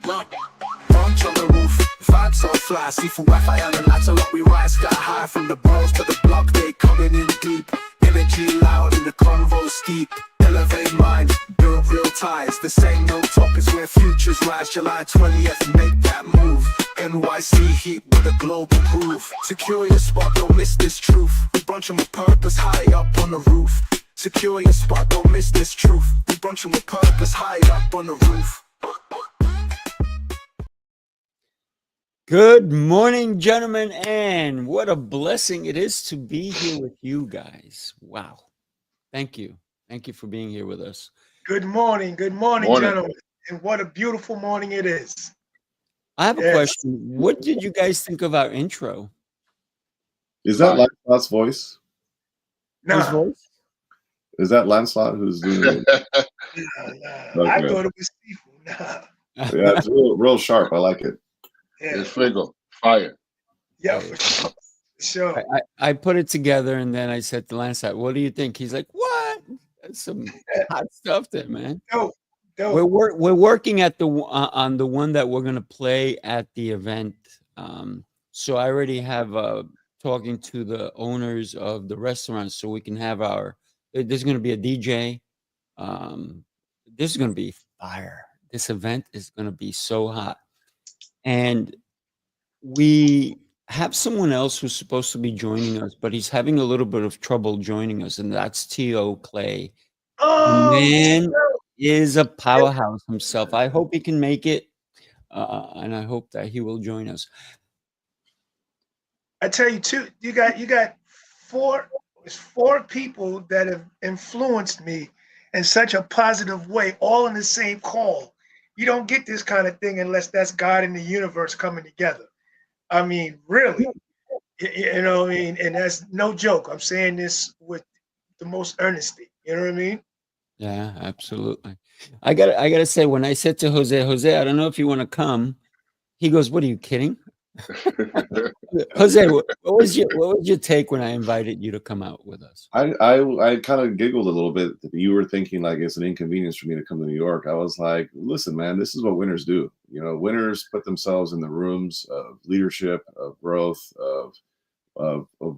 Punch on the roof, vibes so fly. Sifu Rafael and Lancelot, we rise sky high. From the balls to the block, they coming in deep. Energy loud and the convo steep. Elevate mind, build real ties. The same no talk is where futures rise. July 20th, make that move. NYC heat with a global groove. Secure your spot, don't miss this truth. We brunching with purpose high up on the roof. Secure your spot, don't miss this truth. We brunching with purpose high up on the roof. Good morning, gentlemen, and what a blessing it is to be here with you guys. Wow. Thank you. Thank you for being here with us. Good morning, gentlemen. And what a beautiful morning it is. I have a question. What did you guys think of our intro? Is that Lancelot's voice? No. Whose voice? Is that Lancelot who's doing it? No. I thought it was Sifu. Nah. Yeah, it's real sharp. I like it. Yeah. It's Figo. Fire. Yeah, for sure. For sure. I put it together and then I said to Lancelot, what do you think? He's like, what? That's some hot stuff there, man. Dope. We're working at the on the one that we're gonna play at the event. So I already have talking to the owners of the restaurants so we can have our. There's gonna be a DJ. This is gonna be fire. This event is gonna be so hot, and we have someone else who's supposed to be joining us, but he's having a little bit of trouble joining us, and that's T.O. Clay. Oh, Man is a powerhouse himself. I hope he can make it, and I hope that he will join us. I tell you too, you got four people that have influenced me in such a positive way, all in the same call. You don't get this kind of thing unless that's God and the universe coming together. I mean, really, you know what I mean? And that's no joke. I'm saying this with the most earnesty. You know what I mean? Yeah, absolutely. I gotta say, when I said to Jose, I don't know if you want to come, he goes, "What are you kidding?" Jose, what was your take when I invited you to come out with us? I kind of giggled a little bit. You were thinking like it's an inconvenience for me to come to New York. I was like, listen, man, this is what winners do. You know, winners put themselves in the rooms of leadership, of growth, of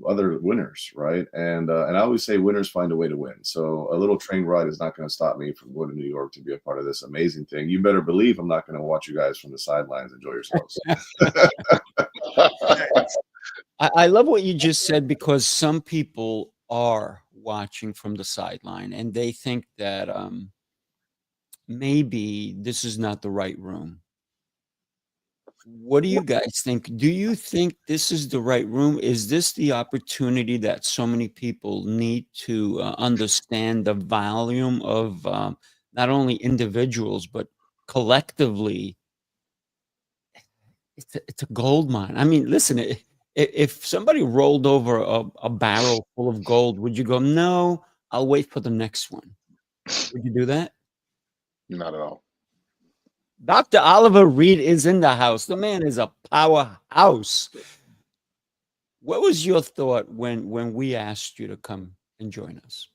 other winners, right? And I always say winners find a way to win. So a little train ride is not going to stop me from going to New York to be a part of this amazing thing. You better believe I'm not going to watch you guys from the sidelines. Enjoy yourselves. I love what you just said, because some people are watching from the sideline and they think that maybe this is not the right room. What do you guys think? Do you think this is the right room? Is this the opportunity that so many people need to understand the volume of not only individuals, but collectively? It's a gold mine. I mean, listen, if somebody rolled over a barrel full of gold, would you go, no, I'll wait for the next one? Would you do that? Not at all. Dr. Oliver Reed is in the house. The man is a powerhouse. What was your thought when we asked you to come and join us?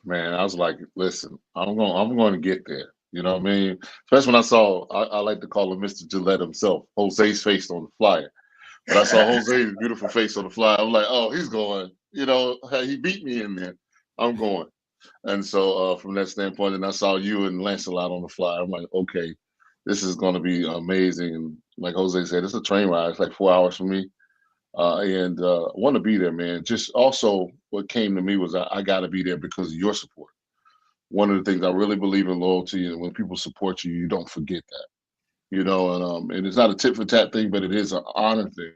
Man, I was like, listen, I'm going to get there. You know what I mean? Especially when I saw, I like to call him Mr. Gillette himself, Jose's face on the flyer. But I saw Jose's beautiful face on the flyer. I'm like, oh, he's going. You know, he beat me in there. I'm going. And so from that standpoint, and I saw you and Lancelot on the flyer. I'm like, okay, this is going to be amazing. And like Jose said, it's a train ride. It's like 4 hours for me. And I want to be there, man. Just also what came to me was I got to be there because of your support. One of the things I really believe in loyalty, and when people support you, you don't forget that. You know, and it's not a tit for tat thing, but it is an honor thing.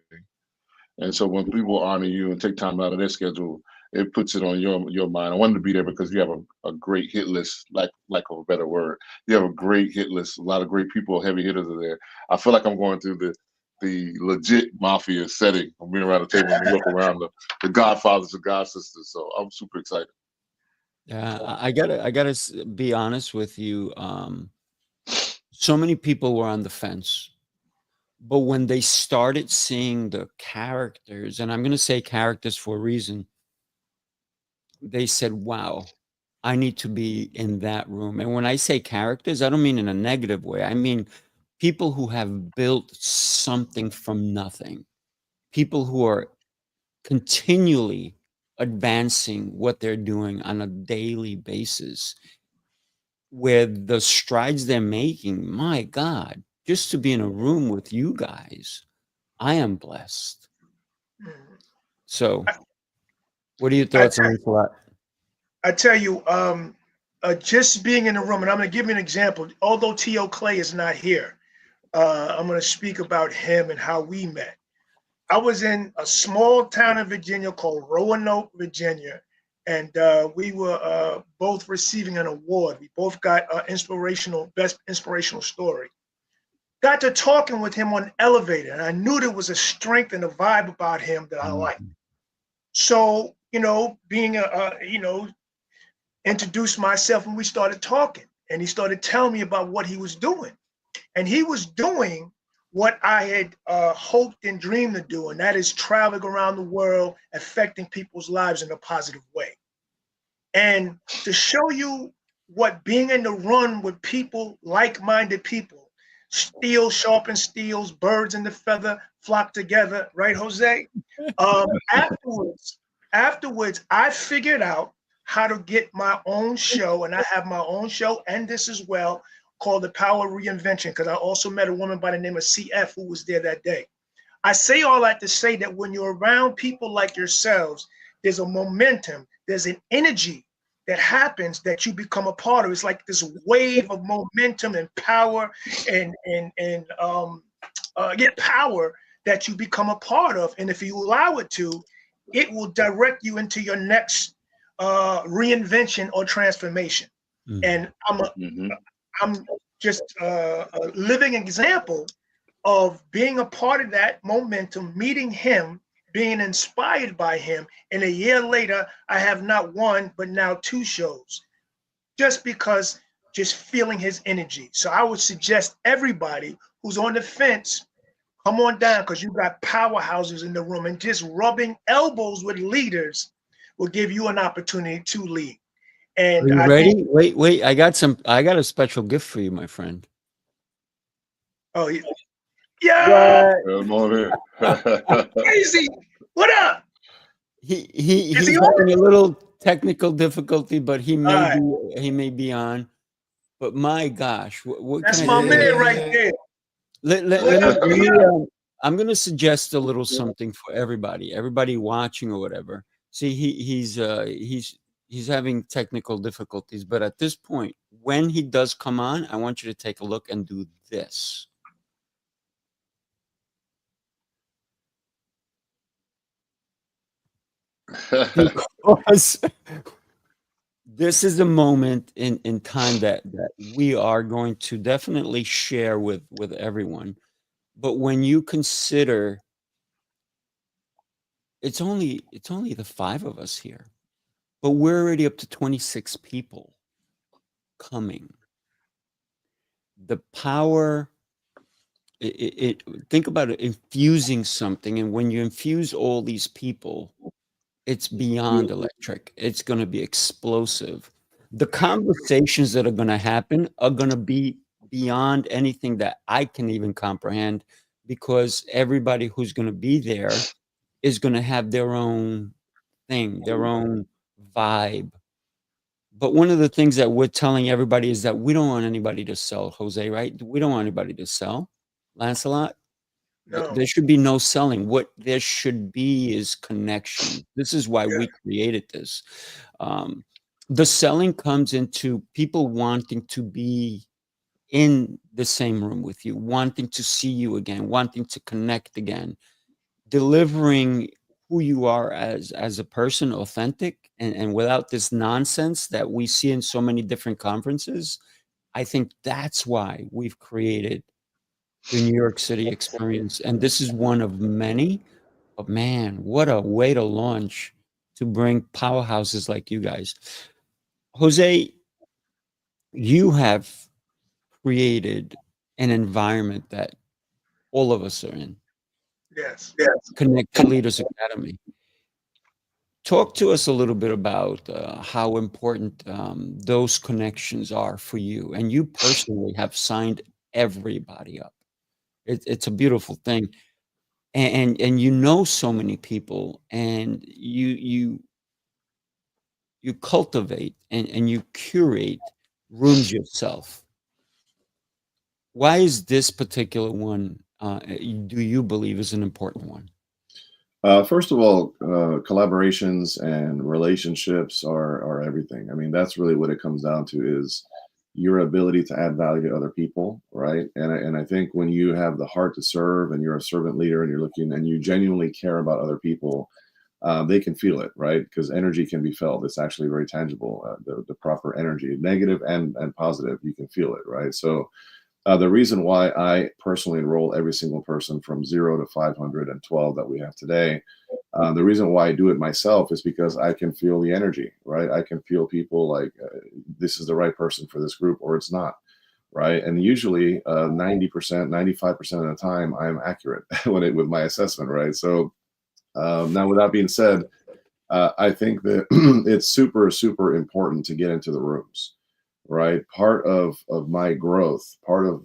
And so when people honor you and take time out of their schedule, it puts it on your mind. I wanted to be there because you have a great hit list, like of a better word. You have a great hit list. A lot of great people, heavy hitters are there. I feel like I'm going through the legit mafia setting. I'm being around the table and look around the godfathers and god sisters. So I'm super excited. Yeah, I gotta be honest with you. So many people were on the fence, but when they started seeing the characters, and I'm going to say characters for a reason, they said, wow, I need to be in that room. And when I say characters, I don't mean in a negative way. I mean people who have built something from nothing, people who are continually advancing what they're doing on a daily basis, where the strides they're making, my God, just to be in a room with you guys, I am blessed. Mhm. So, what are your thoughts on that? I tell you, just being in the room, and I'm going to give you an example. Although T.O. Clay is not here, I'm going to speak about him and how we met. I was in a small town in Virginia called Roanoke, Virginia, and we were both receiving an award. We both got best inspirational story. Got to talking with him on the elevator, and I knew there was a strength and a vibe about him that I liked. So, being introduced myself, and we started talking, and he started telling me about what he was doing. And he was doing what I had hoped and dreamed to do, and that is traveling around the world, affecting people's lives in a positive way. And to show you what being in the run with people, like-minded people, steel sharpens steels, birds in the feather flock together, right, Jose? Afterwards, I figured out how to get my own show, and I have my own show and this as well, called The Power of Reinvention, because I also met a woman by the name of CF who was there that day. I say all that to say that when you're around people like yourselves, there's a momentum, there's an energy that happens that you become a part of. It's like this wave of momentum and power and power that you become a part of. And if you allow it to, it will direct you into your next reinvention or transformation. Mhm. And I'm just a living example of being a part of that momentum, meeting him, being inspired by him. And a year later, I have not one, but now 2 shows, just because just feeling his energy. So I would suggest everybody who's on the fence, come on down, because you got powerhouses in the room, and just rubbing elbows with leaders will give you an opportunity to lead. And Are you I ready? think, Wait. I got a special gift for you, my friend. oh yeah, Good morning. crazy. What up? Is He's he on? having a little technical difficulty, but he All may right. be on. But my gosh, what That's can I my tell man you? right there. Let me, Yeah. I'm going to suggest a little something for everybody watching or whatever. See, he's having technical difficulties, but at this point, when he does come on, I want you to take a look and do this. Because this is a moment in time that we are going to definitely share with everyone. But when you consider it's only the 5 of us here, but we're already up to 26 people coming. The power, think about it, infusing something, and when you infuse all these people, it's beyond electric. It's going to be explosive. The conversations that are going to happen are going to be beyond anything that I can even comprehend, because everybody who's going to be there is going to have their own thing, their own vibe. But one of the things that we're telling everybody is that we don't want anybody to sell, Jose, right? We don't want anybody to sell. Lancelot, No. there should be no selling. What there should be is connection. This is why Yeah. we created this. The selling comes into people wanting to be in the same room with you, wanting to see you again, wanting to connect again, delivering who you are as a person, authentic, and without this nonsense that we see in so many different conferences. I think that's why we've created the New York City Experience, and this is one of many. But man, what a way to launch, to bring powerhouses like you guys. Jose, you have created an environment that all of us are in. Yes. Connected Leaders Academy. Talk to us a little bit about how important those connections are for you. And you personally have signed everybody up. It's a beautiful thing. And you know so many people, and you cultivate and you curate rooms yourself. Why is this particular one, do you believe, is an important one? First of all, collaborations and relationships are everything. I mean, that's really what it comes down to, is your ability to add value to other people, right? And I think when you have the heart to serve, and you're a servant leader, and you're looking and you genuinely care about other people, they can feel it, right? Because energy can be felt. It's actually very tangible. The proper energy, negative and positive, you can feel it, right? So the reason why I personally enroll every single person from 0 to 512 that we have today, the reason why I do it myself is because I can feel the energy, right? I can feel people like, this is the right person for this group, or it's not, right? And usually 90%, 95% of the time, I'm accurate with my assessment, right? So now, with that being said, I think that it's super, super important to get into the rooms. Right. Part of my growth, part of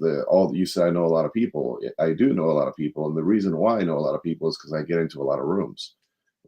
you said I know a lot of people. I do know a lot of people. And the reason why I know a lot of people is because I get into a lot of rooms.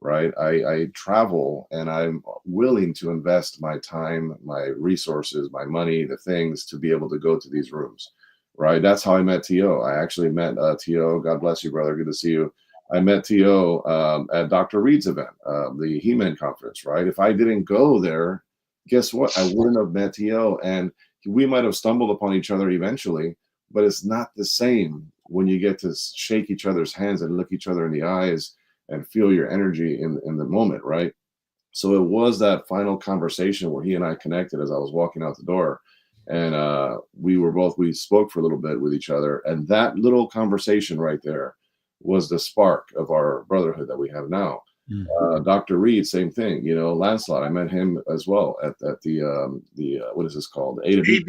Right. I travel, and I'm willing to invest my time, my resources, my money, the things to be able to go to these rooms. Right. That's how I met T.O. I actually met T.O. God bless you, brother. Good to see you. I met T.O. At Dr. Reed's event, the He-Man conference. Right. If I didn't go there, guess what? I wouldn't have met T.O. And we might have stumbled upon each other eventually, but it's not the same when you get to shake each other's hands and look each other in the eyes and feel your energy in the moment, right? So it was that final conversation where he and I connected as I was walking out the door. And we spoke for a little bit with each other. And that little conversation right there was the spark of our brotherhood that we have now. Dr. Reed, same thing. You know, Lancelot, I met him as well at the what is this called? A to B.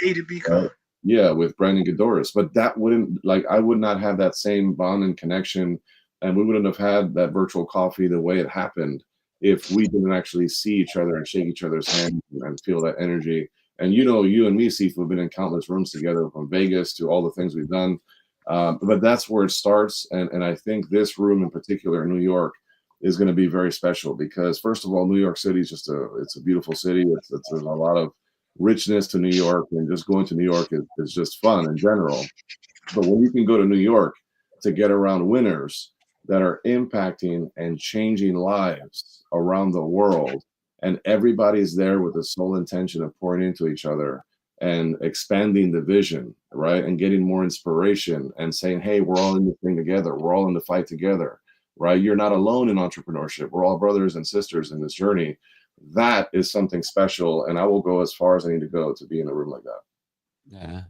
A to B con. Yeah, with Brandon Godoris. But that wouldn't, I would not have that same bond and connection, and we wouldn't have had that virtual coffee the way it happened if we didn't actually see each other and shake each other's hands and feel that energy. And you know, you and me, Sifu, have been in countless rooms together, from Vegas to all the things we've done. But that's where it starts. And I think this room in particular in New York is going to be very special, because first of all, New York City is it's a beautiful city. There's a lot of richness to New York, and just going to New York is just fun in general. But when you can go to New York to get around winners that are impacting and changing lives around the world, and everybody's there with the sole intention of pouring into each other and expanding the vision, right? And getting more inspiration and saying, hey, we're all in this thing together. We're all in the fight together. Right? You're not alone in entrepreneurship. We're all brothers and sisters in this journey. That is something special. And I will go as far as I need to go to be in a room like that. Yeah.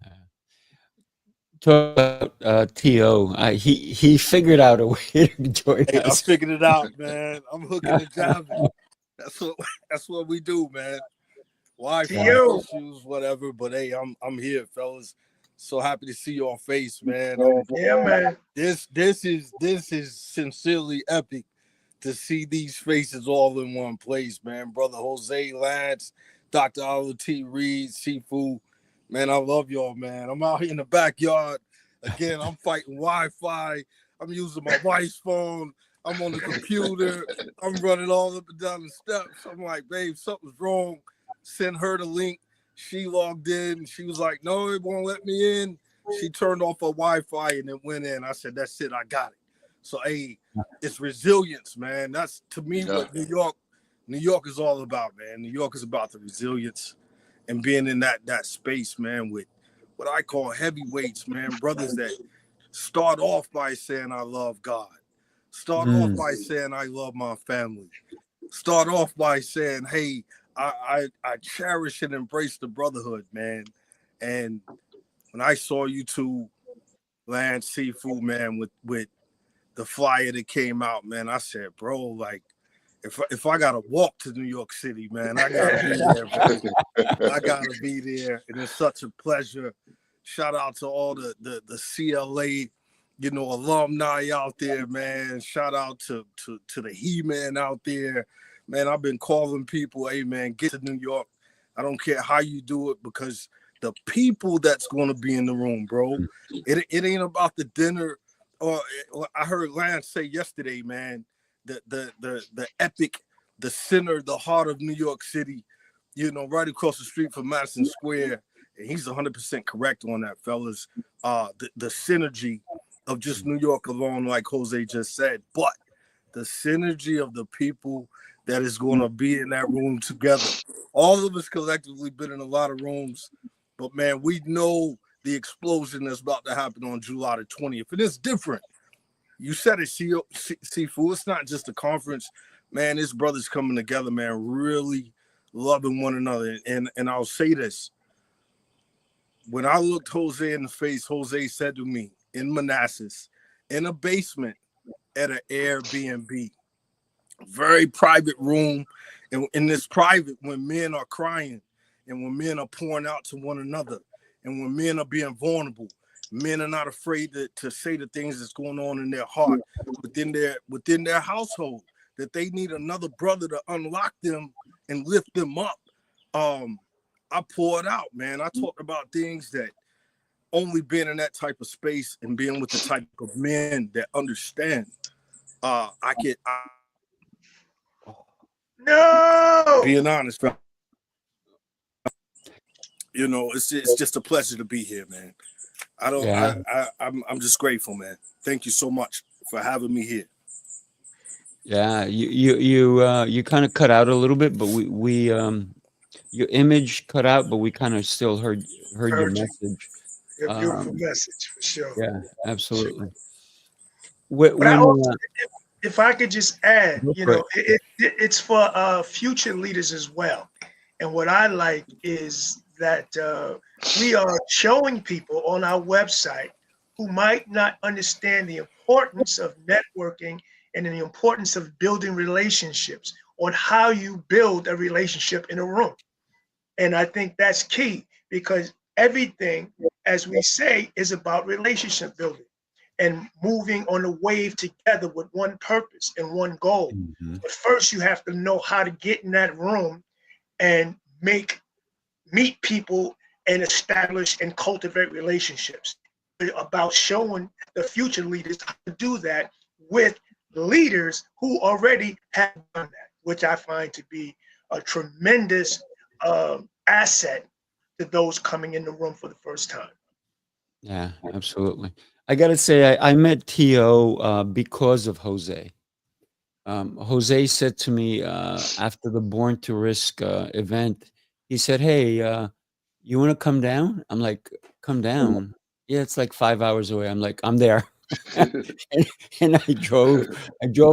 Talk about T.O. He figured out a way to join Hey, us. I figured it out, man. I'm hooking and jabbing. That's what we do, man. Wi-Fi T.O. issues, whatever. But hey, I'm here, fellas. So happy to see your face, man. Yeah, man. This is sincerely epic to see these faces all in one place, man. Brother Jose, Lance, Dr. T. Reed, Sifu, man, I love y'all, man. I'm out here in the backyard. Again, I'm fighting Wi-Fi. I'm using my wife's phone. I'm on the computer. I'm running all up and down the steps. I'm like, babe, something's wrong. Send her the link. She logged in. She was like, no, it won't let me in. She turned off her Wi-Fi and it went in. I said, that's it. I got it. So, hey, it's resilience, man. That's, to me, what New York is all about, man. New York is about the resilience and being in that space, man, with what I call heavyweights, man. Brothers that start off by saying, I love God. Start off by saying, I love my family. Start off by saying, hey, I cherish and embrace the brotherhood, man. And when I saw you two, Lance, Sifu, man, with the flyer that came out, man, I said, bro, like, if I gotta walk to New York City, man, I gotta be there, bro. I gotta be there. And it's such a pleasure. Shout out to all the CLA, alumni out there, man. Shout out to the He-Man out there. Man, I've been calling people, hey, man, get to New York. I don't care how you do it, because the people that's going to be in the room, bro. It ain't about the dinner. Or I heard Lance say yesterday, man, the epic, the center, the heart of New York City, you know, right across the street from Madison Square. And he's 100% correct on that, fellas. The synergy of just New York alone, like Jose just said, but the synergy of the people that is going to be in that room together. All of us collectively been in a lot of rooms, but man, we know the explosion that's about to happen on July the 20th. And it's different. You said it, Sifu. It's not just a conference. Man, this brothers coming together, man, really loving one another. And I'll say this. When I looked Jose in the face, Jose said to me in Manassas, in a basement at an Airbnb, very private room. And in this private, when men are crying and when men are pouring out to one another and when men are being vulnerable, men are not afraid to say the things that's going on in their heart within their household, that they need another brother to unlock them and lift them up. I poured out, man. I talked about things that only being in that type of space and being with the type of men that understand. No. Being honest, you know, it's just a pleasure to be here, man. I'm just grateful, man. Thank you so much for having me here. Yeah, you kind of cut out a little bit, but we your image cut out, but we kind of still heard your message. Your beautiful message for sure. Yeah, absolutely. But I also, if I could just add, you know, it's for future leaders as well. And what I like is that we are showing people on our website who might not understand the importance of networking and the importance of building relationships on how you build a relationship in a room. And I think that's key, because everything, as we say, is about relationship building and moving on a wave together with one purpose and one goal. Mm-hmm. But first, you have to know how to get in that room and meet people and establish and cultivate relationships. It's about showing the future leaders how to do that with leaders who already have done that, which I find to be a tremendous asset to those coming in the room for the first time. Yeah, absolutely. I got to say, I met T.O. Because of Jose. Jose said to me after the Born to Risk event, he said, "Hey, you want to come down?" I'm like, "Come down?" Yeah, it's like 5 hours away. I'm like, "I'm there." and I drove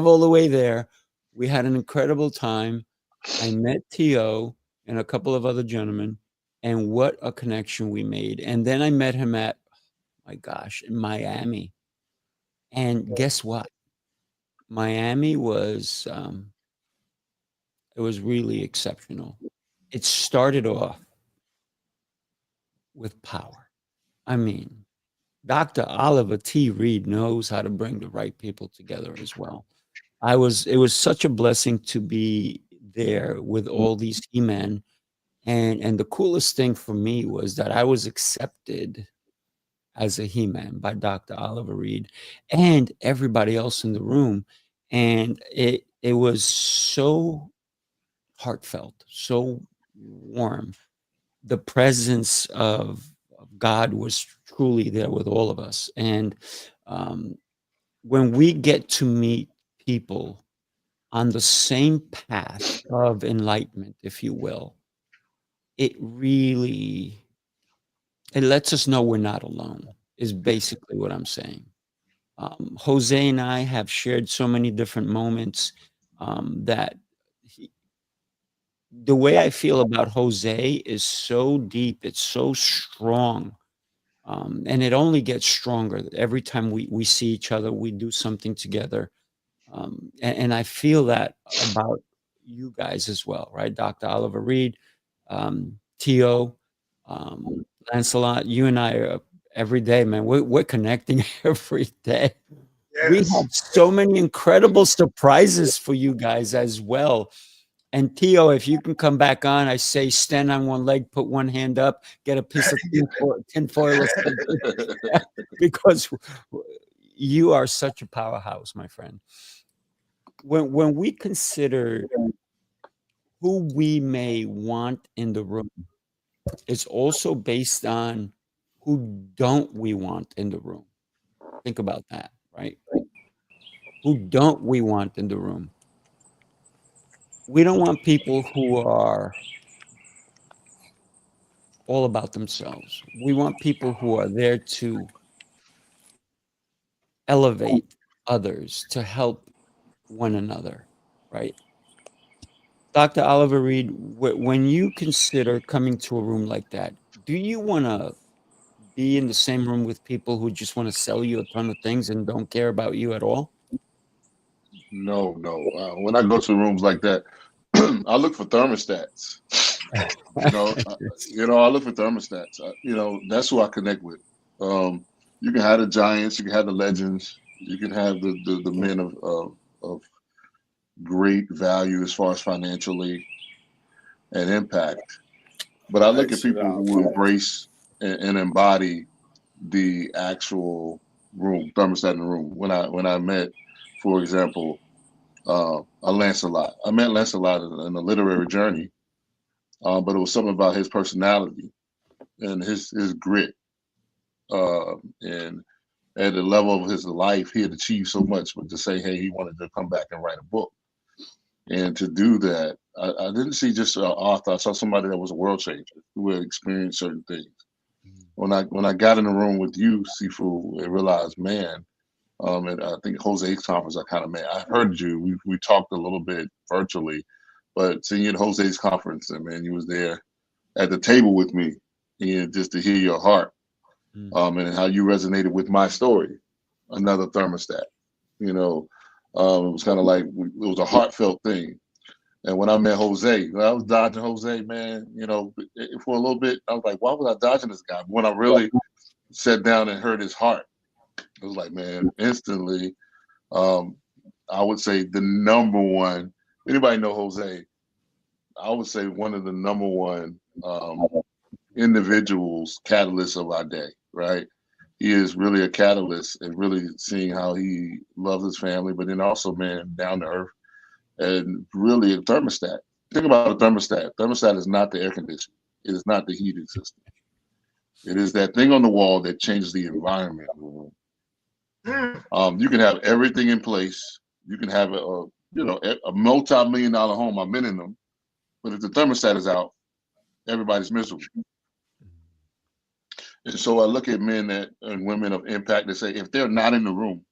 all the way there. We had an incredible time. I met T.O. and a couple of other gentlemen, and what a connection we made. And then I met him at, my gosh, in Miami. And guess what? Miami was, it was really exceptional. It started off with power. I mean, Dr. Oliver T. Reed knows how to bring the right people together as well. It was such a blessing to be there with all these He-Men. And the coolest thing for me was that I was accepted as a He-Man by Dr. Oliver Reed and everybody else in the room. And it was so heartfelt, so warm. The presence of God was truly there with all of us. And when we get to meet people on the same path of enlightenment, if you will, it lets us know we're not alone, is basically what I'm saying. Jose and I have shared so many different moments that the way I feel about Jose is so deep, it's so strong. And it only gets stronger every time we see each other, we do something together. And I feel that about you guys as well, right? Dr. Oliver Reed, T.O., Lancelot, you and I are every day, man. We're connecting every day. Yes. We have so many incredible surprises for you guys as well. And Tio, if you can come back on, I say stand on one leg, put one hand up, get a piece of tinfoil, because you are such a powerhouse, my friend. When we consider who we may want in the room, it's also based on who don't we want in the room. Think about that, right? Who don't we want in the room? We don't want people who are all about themselves. We want people who are there to elevate others, to help one another, right? Dr. Oliver Reed, when you consider coming to a room like that, do you want to be in the same room with people who just want to sell you a ton of things and don't care about you at all? No. When I go to rooms like that, I look for thermostats. I look for thermostats. That's who I connect with. You can have the giants, you can have the legends, you can have the men of great value as far as financially and impact. But I look at people who embrace and embody the actual room, thermostat in the room. When I met, for example, a Lancelot. I met Lancelot in a literary journey, but it was something about his personality and his grit. And at the level of his life, he had achieved so much, but to say, hey, he wanted to come back and write a book. And to do that, I didn't see just an author. I saw somebody that was a world changer who had experienced certain things. When I got in the room with you, Sifu, and realized, man, and I think Jose's conference, I heard you. We talked a little bit virtually, but seeing you at Jose's conference, and man, you was there at the table with me, and just to hear your heart, and how you resonated with my story, another thermostat. It was kind of like it was a heartfelt thing. And when I met Jose, I was dodging Jose, man. For a little bit, I was like, why was I dodging this guy? But when I really sat down and heard his heart, it was like, man, instantly, I would say the number one. Anybody know Jose? I would say one of the number one individuals, catalysts of our day, right? He is really a catalyst and really seeing how he loves his family, but then also, man, down to earth and really a thermostat. Think about a thermostat. Thermostat is not the air conditioning. It is not the heating system. It is that thing on the wall that changes the environment. You can have everything in place. You can have a multi-million-dollar home. I've been in them, but if the thermostat is out, everybody's miserable. And so I look at men and women of impact and say, if they're not in the room,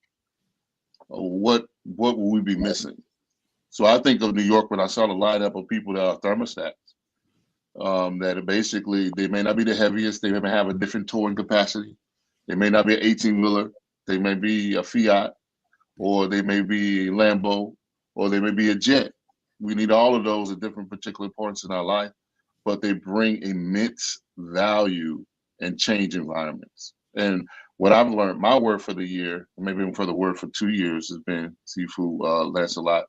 what will we be missing? So I think of New York when I saw the lineup of people that are thermostats. That are basically, they may not be the heaviest, they may have a different towing capacity. They may not be an 18-wheeler, they may be a Fiat, or they may be a Lambo, or they may be a jet. We need all of those at different particular points in our life, but they bring immense value and change environments. And what I've learned, my word for the year, maybe even for the word for 2 years, has been Sifu, Lancelot,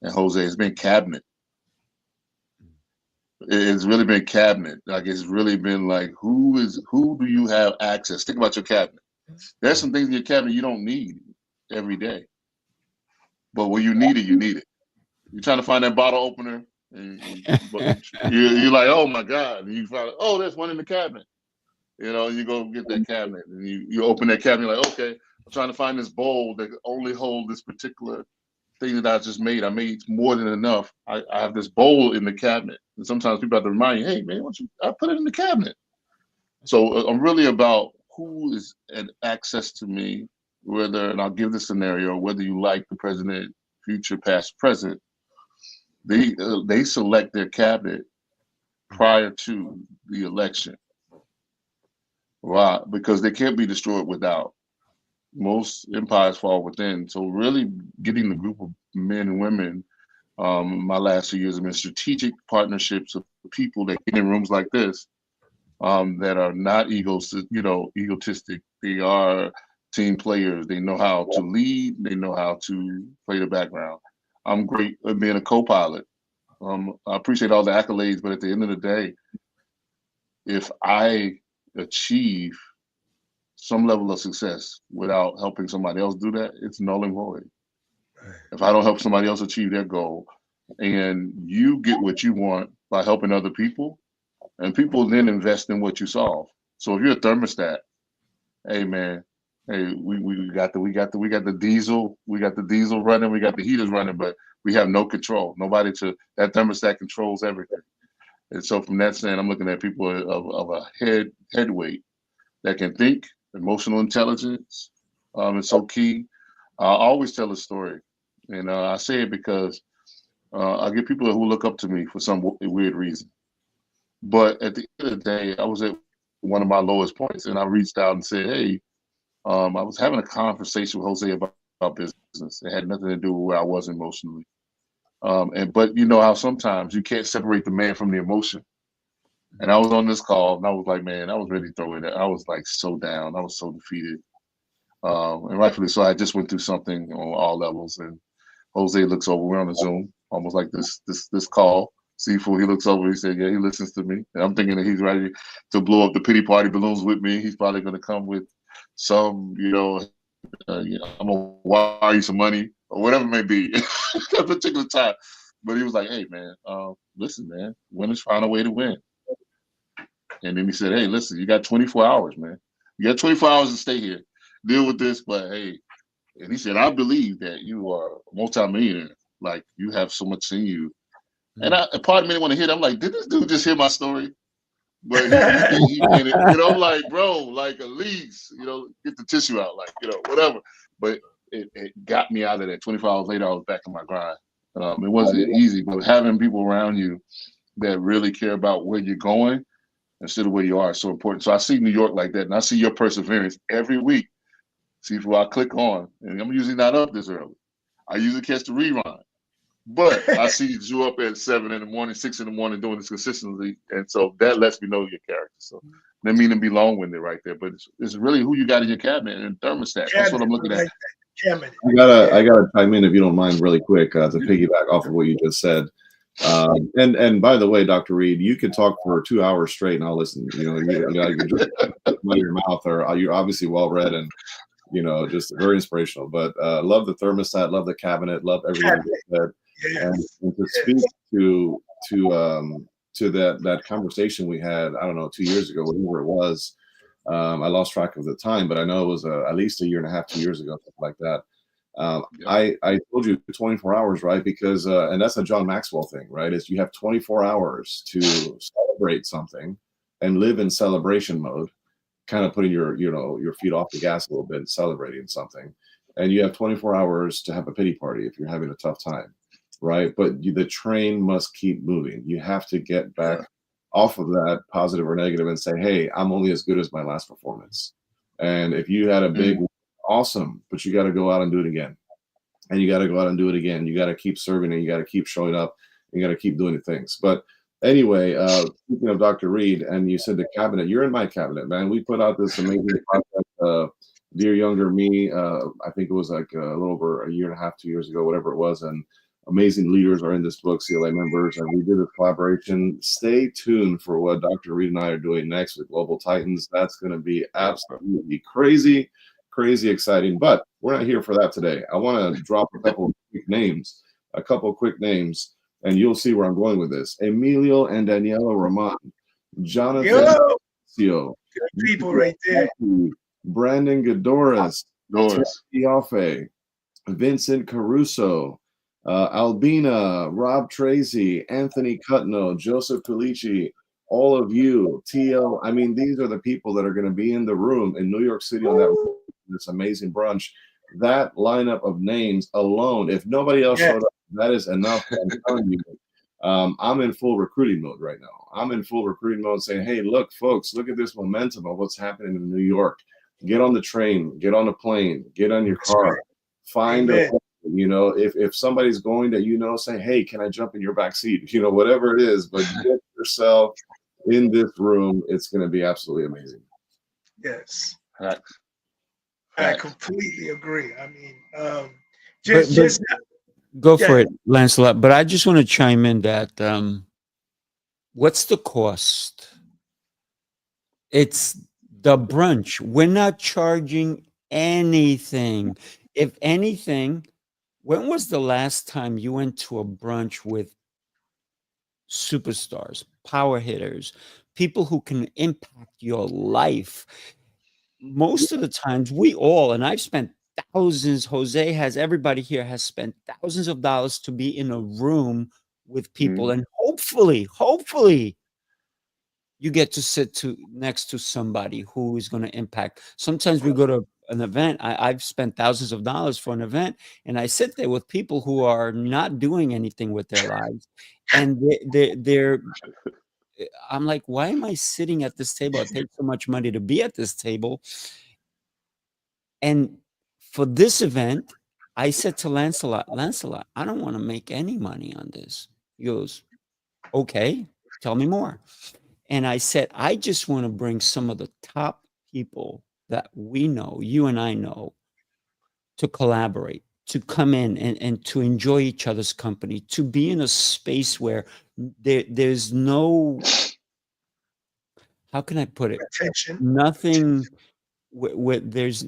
and Jose, has been cabinet. It's really been cabinet. Like, it's really been like, who do you have access? Think about your cabinet. There's some things in your cabinet you don't need every day, but when you need it, you need it. You're trying to find that bottle opener, and you're like, oh my God, and you find, oh, there's one in the cabinet. You go get that cabinet, and you open that cabinet, you're like, okay, I'm trying to find this bowl that can only hold this particular thing that I just made. I made more than enough. I have this bowl in the cabinet. And sometimes people have to remind you, hey, man, I put it in the cabinet. So I'm really about who is at access to me, and I'll give the scenario, whether you like the president, future, past, present, they select their cabinet prior to the election. Right, because they can't be destroyed without. Most empires fall within. So really getting the group of men and women, my last 2 years have been strategic partnerships of people that get in rooms like this, that are not egotistic. They are team players. They know how to lead. They know how to play the background. I'm great at being a co-pilot I appreciate all the accolades, but at the end of the day, if I achieve some level of success without helping somebody else do that, it's null and void. If I don't help somebody else achieve their goal, and you get what you want by helping other people, and people then invest in what you solve. So if you're a thermostat, hey man, hey, we got the diesel running, we got the heaters running, but we have no control. That thermostat controls everything. And so from that stand, I'm looking at people of a head weight that can think. Emotional intelligence is so key. I always tell a story, and I say it because I get people who look up to me for some weird reason. But at the end of the day, I was at one of my lowest points, and I reached out and said, "Hey, I was having a conversation with Jose about business. It had nothing to do with where I was emotionally. But you know how sometimes you can't separate the man from the emotion. And I was on this call, and I was like, man, I was ready to throw it. I was like so down. I was so defeated. And rightfully so. I just went through something on all levels. And Jose looks over. We're on a Zoom, almost like this call. Sifu, he looks over. He said, yeah, he listens to me. And I'm thinking that he's ready to blow up the pity party balloons with me. He's probably going to come with some, I'm going to wire you some money or whatever it may be at that particular time. But he was like, hey, man, listen, man, winners find a way to win. And then he said, hey, listen, you got 24 hours, man. You got 24 hours to stay here. Deal with this, but hey. And he said, I believe that you are a multimillionaire. Like, you have so much in you. And a part of me didn't want to hear that. I'm like, did this dude just hear my story? But he in it. I'm like, bro, like at least, get the tissue out, like, whatever. But it got me out of that. 24 hours later, I was back in my grind. It wasn't easy, but having people around you that really care about where you're going instead of where you are is so important. So I see New York like that, and I see your perseverance every week. See, I click on, and I'm usually not up this early. I usually catch the rerun. But I see you up at 7 in the morning, 6 in the morning doing this consistently. And so that lets me know your character. So that mean to be long-winded right there. But it's really who you got in your cabinet and thermostat. That's what I'm looking at. I gotta chime in if you don't mind really quick to piggyback off of what you just said. And by the way, Dr. Reed, you could talk for 2 hours straight and I'll listen. You can just out your mouth, or you're obviously well read and just very inspirational. But love the thermostat, love the cabinet, love everything you said. And to speak to that conversation we had, I don't know, 2 years ago, whatever it was. I lost track of the time, but I know it was at least 1.5 years, 2 years ago, something like that. I told you 24 hours, right? Because and that's a John Maxwell thing, right? Is you have 24 hours to celebrate something and live in celebration mode, kind of putting your feet off the gas a little bit, celebrating something, and you have 24 hours to have a pity party if you're having a tough time, right? But the train must keep moving. You have to get back off of that positive or negative and say, hey, I'm only as good as my last performance. And if you had a big awesome, but you got to go out and do it again, and you got to go out and do it again. You got to keep serving, and you got to keep showing up. You got to keep doing the things. But anyway, speaking of Dr. Reed, and you said the cabinet, you're in my cabinet, man. We put out this amazing project, Dear Younger Me. I think it was like a little over 1.5 years, 2 years ago, whatever it was. And amazing leaders are in this book, CLA members, and we did a collaboration. Stay tuned for what Dr. Reed and I are doing next with Global Titans. That's going to be absolutely crazy exciting. But we're not here for that today. I want to drop a couple quick names, and you'll see where I'm going with this. Emilio and Daniela Roman, Jonathan Good people right there. Brandon Godoris, Yaffe, Vincent Caruso, Albina, Rob Tracy, Anthony Cutno, Joseph Pulici, all of you, TL. I mean, these are the people that are going to be in the room in New York City on this amazing brunch. That lineup of names alone, if nobody else showed up, that is enough. I'm telling you, I'm in full recruiting mode right now. I'm in full recruiting mode saying, hey, look, folks, look at this momentum of what's happening in New York. Get on the train, get on a plane, get on your car, find a if somebody's going that say, hey, can I jump in your back seat? Whatever it is, but get yourself in this room. It's going to be absolutely amazing. Yes. Facts. I completely agree. I mean, Go Yeah. for it, Lancelot. But I just want to chime in that what's the cost? It's the brunch. We're not charging anything. If anything, when was the last time you went to a brunch with superstars, power hitters, people who can impact your life? Most of the times, we all, and I've spent thousands, Jose has, everybody here has spent thousands of dollars to be in a room with people. And hopefully, you get to sit next to somebody who is going to impact. Sometimes we go to an event. I've spent thousands of dollars for an event, and I sit there with people who are not doing anything with their lives, and they're. I'm like, why am I sitting at this table? I paid so much money to be at this table, and for this event, I said to Lancelot, I don't want to make any money on this. He goes, okay, tell me more. And I said, I just want to bring some of the top people that we know, you and I know, to collaborate, to come in and to enjoy each other's company, to be in a space where there's no, how can I put it? Attention. Nothing where there's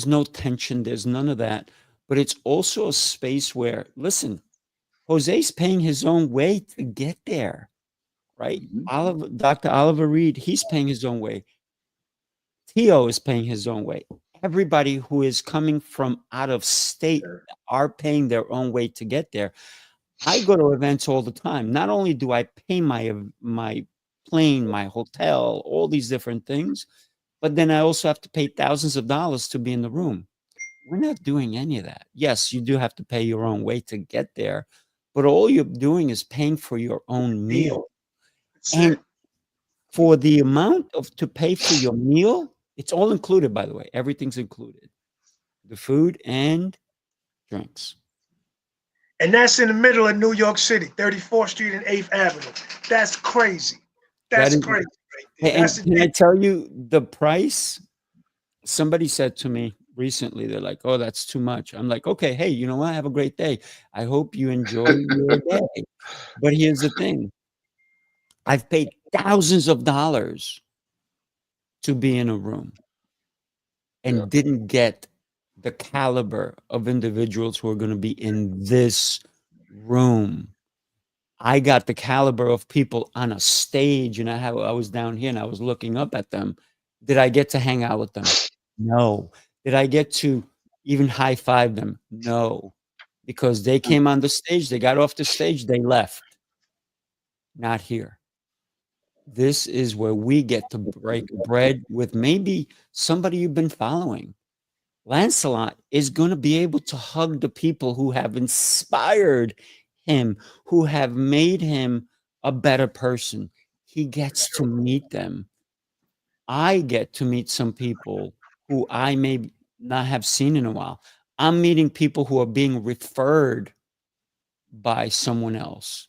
no tension, there's none of that. But it's also a space where, listen, Jose's paying his own way to get there. Right? Dr. Oliver Reed, he's paying his own way. Theo is paying his own way. Everybody who is coming from out of state are paying their own way to get there. I go to events all the time. Not only do I pay my plane, my hotel, all these different things, but then I also have to pay thousands of dollars to be in the room. We're not doing any of that. Yes, you do have to pay your own way to get there, but all you're doing is paying for your own meal. And for the amount to pay for your meal, it's all included, by the way. Everything's included. The food and drinks. And that's in the middle of New York City, 34th Street and 8th Avenue. That's crazy. That's crazy. Right there. And can I tell you the price? Somebody said to me recently, they're like, oh, that's too much. I'm like, okay, hey, you know what? Have a great day. I hope you enjoy your day. But here's the thing. I've paid thousands of dollars to be in a room and didn't get the caliber of individuals who are going to be in this room. I got the caliber of people on a stage, and I was down here and I was looking up at them. Did I get to hang out with them? No. Did I get to even high five them? No, because they came on the stage, they got off the stage, they left. Not here. This is where we get to break bread with maybe somebody you've been following. Lancelot is going to be able to hug the people who have inspired him, who have made him a better person. He gets to meet them. I get to meet some people who I may not have seen in a while. I'm meeting people who are being referred by someone else,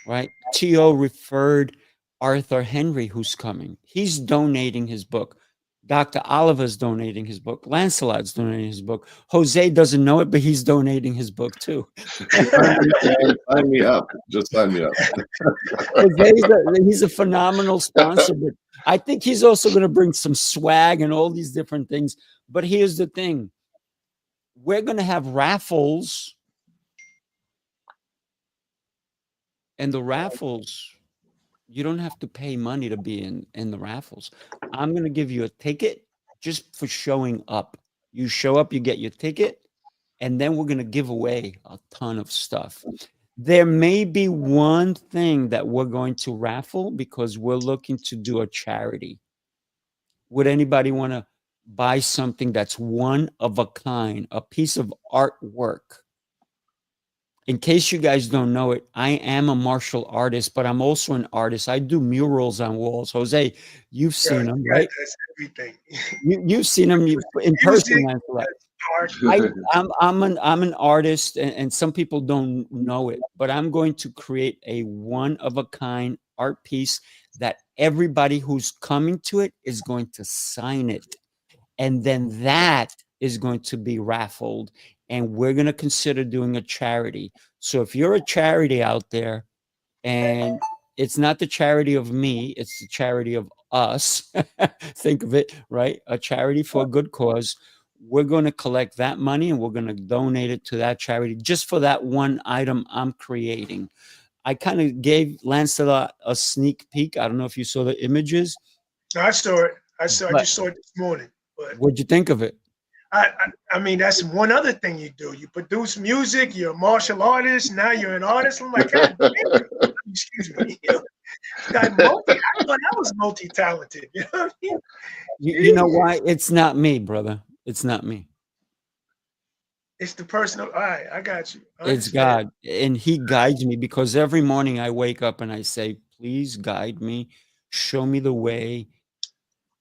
right? T.O. referred Arthur Henry, who's coming. He's donating his book. Dr. Oliver's donating his book. Lancelot's donating his book. Jose doesn't know it, but he's donating his book too. Sign me up. Just sign me up. He's a phenomenal sponsor, but I think he's also going to bring some swag and all these different things. But here's the thing. We're going to have raffles. And the raffles, you don't have to pay money to be in the raffles. I'm going to give you a ticket just for showing up. You show up, you get your ticket, and then we're going to give away a ton of stuff. There may be one thing that we're going to raffle because we're looking to do a charity. Would anybody want to buy something that's one of a kind, a piece of artwork? In case you guys don't know it, I am a martial artist, but I'm also an artist. I do murals on walls. Jose, you've seen them, right? That's everything. You've seen them in person. I'm an artist, and some people don't know it, but I'm going to create a one-of-a-kind art piece that everybody who's coming to it is going to sign it. And then that is going to be raffled. and we're going to consider doing a charity. So if you're a charity out there, and it's not the charity of me, it's the charity of us. Think of it, right? A charity for a good cause. We're going to collect that money and we're going to donate it to that charity just for that one item I'm creating. I kind of gave Lancelot a sneak peek. I don't know if you saw the images. I saw it. I But- just saw it this morning. But What'd you think of it? I mean, that's one other thing you do. You produce music. You're a martial artist. Now you're an artist. I'm like, God damn, excuse me. You know, I thought I was multi-talented. You know what I mean? You know why? It's not me, brother. It's not me. It's the personal. All right, I got you. I It's understand. God. And he guides me, because every morning I wake up and I say, please guide me, show me the way,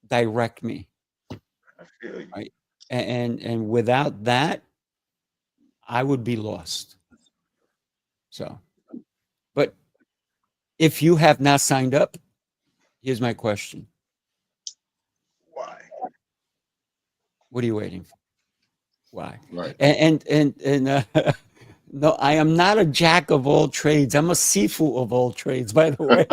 direct me. I feel you. Right. And without that, I would be lost. So, but if you have not signed up, here's my question. Why? What are you waiting for? Why? Right. And no, I am not a jack of all trades. I'm a Sifu of all trades, by the way.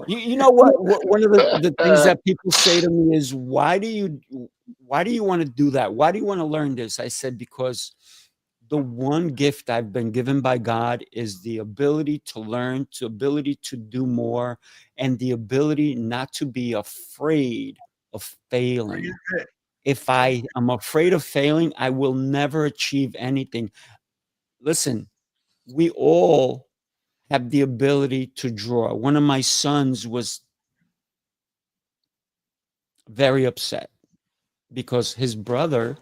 You know what? One of the things that people say to me is, why do you want to do that? Why do you want to learn this? I said, because the one gift I've been given by God is the ability to learn, the ability to do more, and the ability not to be afraid of failing. If I am afraid of failing, I will never achieve anything. Listen, we all have the ability to draw. One of my sons was very upset because his brother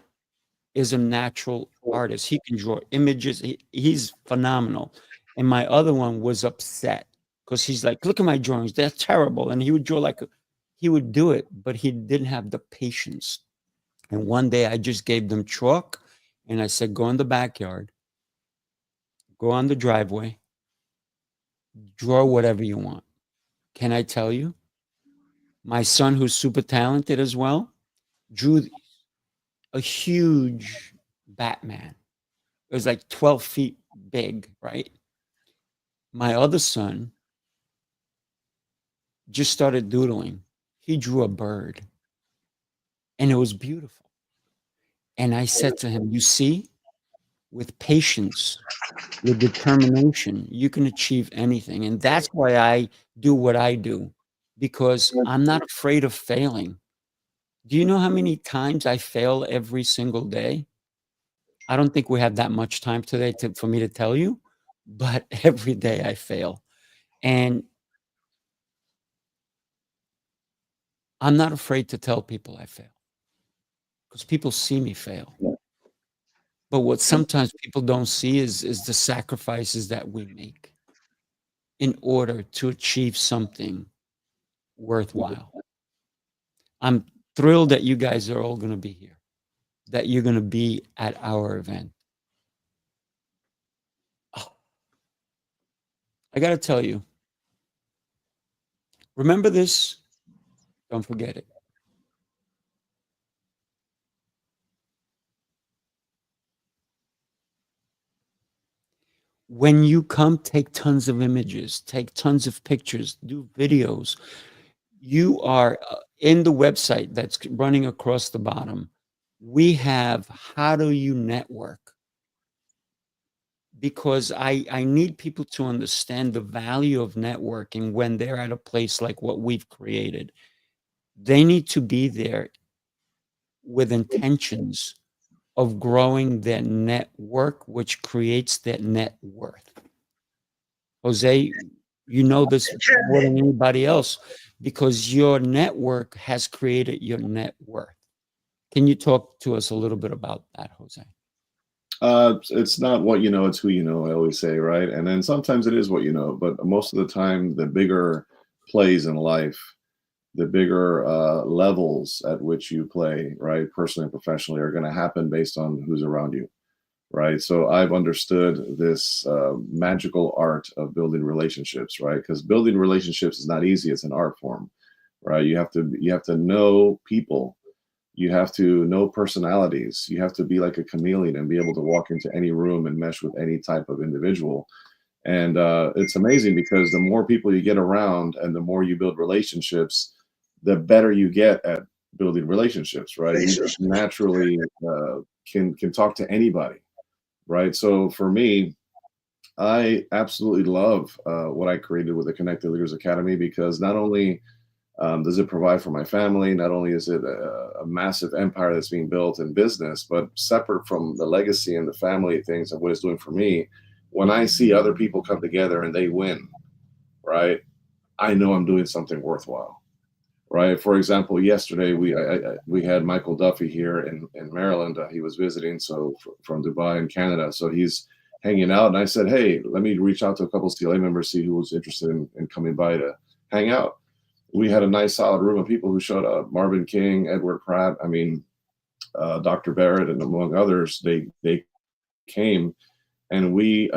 is a natural artist. He can draw images. He's phenomenal. And my other one was upset because he's like, look at my drawings. They're terrible. And he would draw he would do it, but he didn't have the patience. And one day I just gave them chalk and I said, go in the backyard, go on the driveway, draw whatever you want. Can I tell you? My son, who's super talented as well, drew a huge Batman. It was like 12 feet big, right? My other son just started doodling. He drew a bird and it was beautiful. And I said to him, you see, with patience, with determination, you can achieve anything. And that's why I do what I do, because I'm not afraid of failing. Do you know how many times I fail every single day? I don't think we have that much time today for me to tell you, but every day I fail. And I'm not afraid to tell people I fail because people see me fail. But what sometimes people don't see is the sacrifices that we make in order to achieve something worthwhile. I'm thrilled that you guys are all going to be here, that you're going to be at our event. Oh, I got to tell you, remember this, don't forget it. When you come, take tons of images, take tons of pictures, do videos. You are in the website that's running across the bottom. We have how do you network? Because I need people to understand the value of networking when they're at a place like what we've created. They need to be there with intentions of growing their network, which creates their net worth. Jose, you know this more than anybody else because your network has created your net worth. Can you talk to us a little bit about that, Jose? It's not what you know, it's who you know, I always say, right? And then sometimes it is what you know, but most of the time, the bigger plays in life, the bigger levels at which you play, right, personally and professionally, are going to happen based on who's around you, right? So I've understood this magical art of building relationships, right? Because building relationships is not easy; it's an art form, right? You have to know people. You have to know personalities. You have to be like a chameleon and be able to walk into any room and mesh with any type of individual. And it's amazing because the more people you get around and the more you build relationships, the better you get at building relationships, right? You just naturally can talk to anybody, right? So for me, I absolutely love what I created with the Connected Leaders Academy, because not only does it provide for my family, not only is it a massive empire that's being built in business, but separate from the legacy and the family things and what it's doing for me, when I see other people come together and they win, right, I know I'm doing something worthwhile, right? For example, yesterday we had Michael Duffy here in Maryland. He was visiting, so from Dubai in Canada. So he's hanging out, and I said, hey, let me reach out to a couple of CLA members, see who was interested in coming by to hang out. We had a nice solid room of people who showed up: Marvin King, Edward Pratt, I mean, Dr. Barrett, and among others. They came, and we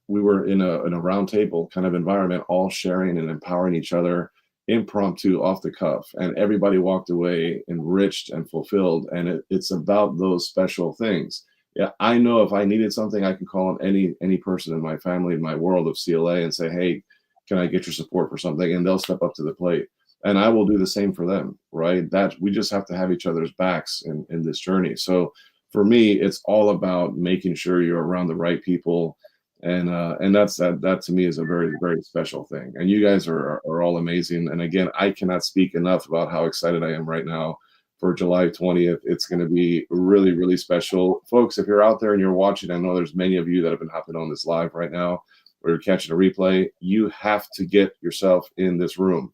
were in a round table kind of environment, all sharing and empowering each other, impromptu, off the cuff, and everybody walked away enriched and fulfilled. And it's about those special things. Yeah, I know if I needed something, I can call on any person in my family, in my world of CLA, and say, hey, can I get your support for something? And they'll step up to the plate, and I will do the same for them, right? That we just have to have each other's backs in this journey. So for me, it's all about making sure you're around the right people, and that to me is a very, very special thing. And you guys are all amazing. And again, I cannot speak enough about how excited I am right now for July 20th. It's going to be really, really special, folks. If you're out there and you're watching, I know there's many of you that have been hopping on this live right now, or you're catching a replay. You have to get yourself in this room.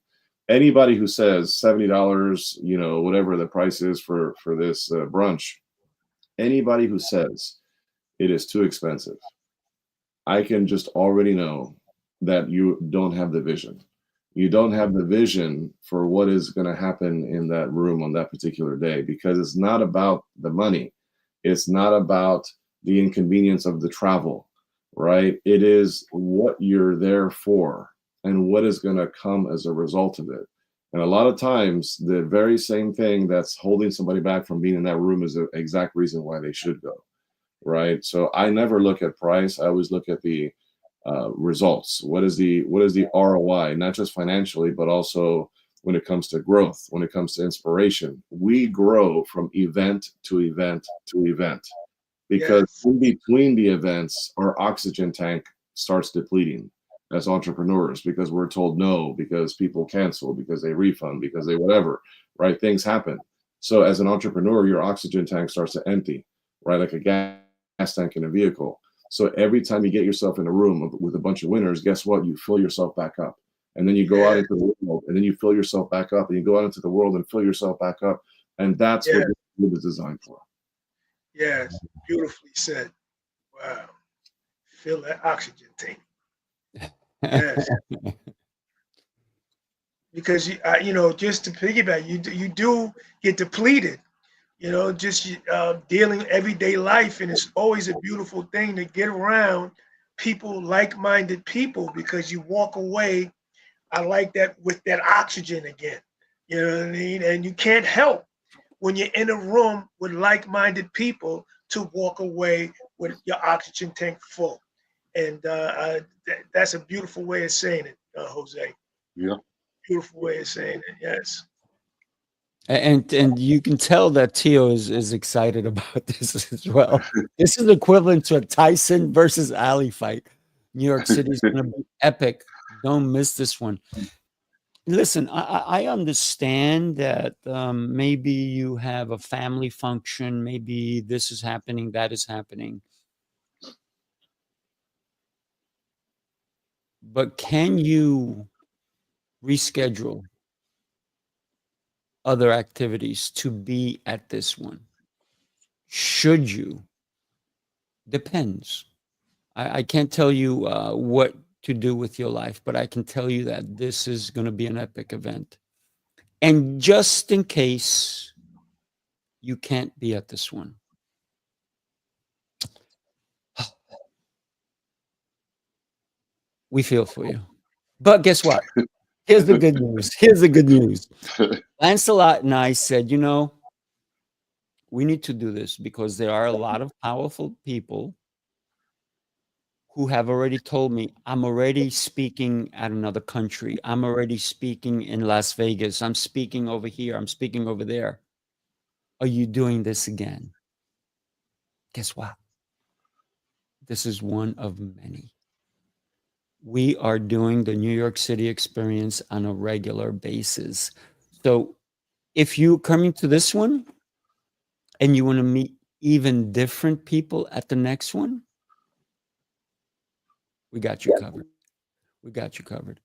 Anybody who says $70, you know, whatever the price is for this brunch, anybody who says it is too expensive, I can just already know that you don't have the vision. You don't have the vision for what is going to happen in that room on that particular day, because it's not about the money. It's not about the inconvenience of the travel, right? It is what you're there for and what is going to come as a result of it. And a lot of times, the very same thing that's holding somebody back from being in that room is the exact reason why they should go, right? So I never look at price. I always look at the results. What is the ROI, not just financially, but also when it comes to growth, when it comes to inspiration. We grow from event to event to event, because in between the events, our oxygen tank starts depleting as entrepreneurs, because we're told no, because people cancel, because they refund, because they whatever, right? Things happen. So as an entrepreneur, your oxygen tank starts to empty, right? Like a gas tank in a vehicle. So every time you get yourself in a room with a bunch of winners, guess what? You fill yourself back up. And then you go out into the world, and then you fill yourself back up, and you go out into the world and fill yourself back up. And that's what this is designed for. Yes, beautifully said. Wow. Fill that oxygen tank. Yes. Because you know, just to piggyback, you do get depleted, you know, just dealing everyday life, and it's always a beautiful thing to get around people, like-minded people, because you walk away. I like that, with that oxygen again. You know what I mean? And you can't help, when you're in a room with like-minded people, to walk away with your oxygen tank full. And that's a beautiful way of saying it, Jose. Yeah. Beautiful way of saying it. Yes. And you can tell that Tio is excited about this as well. This is equivalent to a Tyson versus Ali fight. New York City is going to be epic. Don't miss this one. Listen, I understand that maybe you have a family function. Maybe this is happening, that is happening. But can you reschedule other activities to be at this one? Should you? Depends. I can't tell you what to do with your life, but I can tell you that this is going to be an epic event. And just in case you can't be at this one, we feel for you. But guess what? Here's the good news. Here's the good news. Lancelot and I said, you know, We need to do this because there are a lot of powerful people who have already told me, I'm already speaking at another country. I'm already speaking in Las Vegas. I'm speaking over here. I'm speaking over there. Are you doing this again? Guess what? This is one of many. We are doing the New York City experience on a regular basis. So if you're coming to this one and you want to meet even different people at the next one, we got you covered. We got you covered.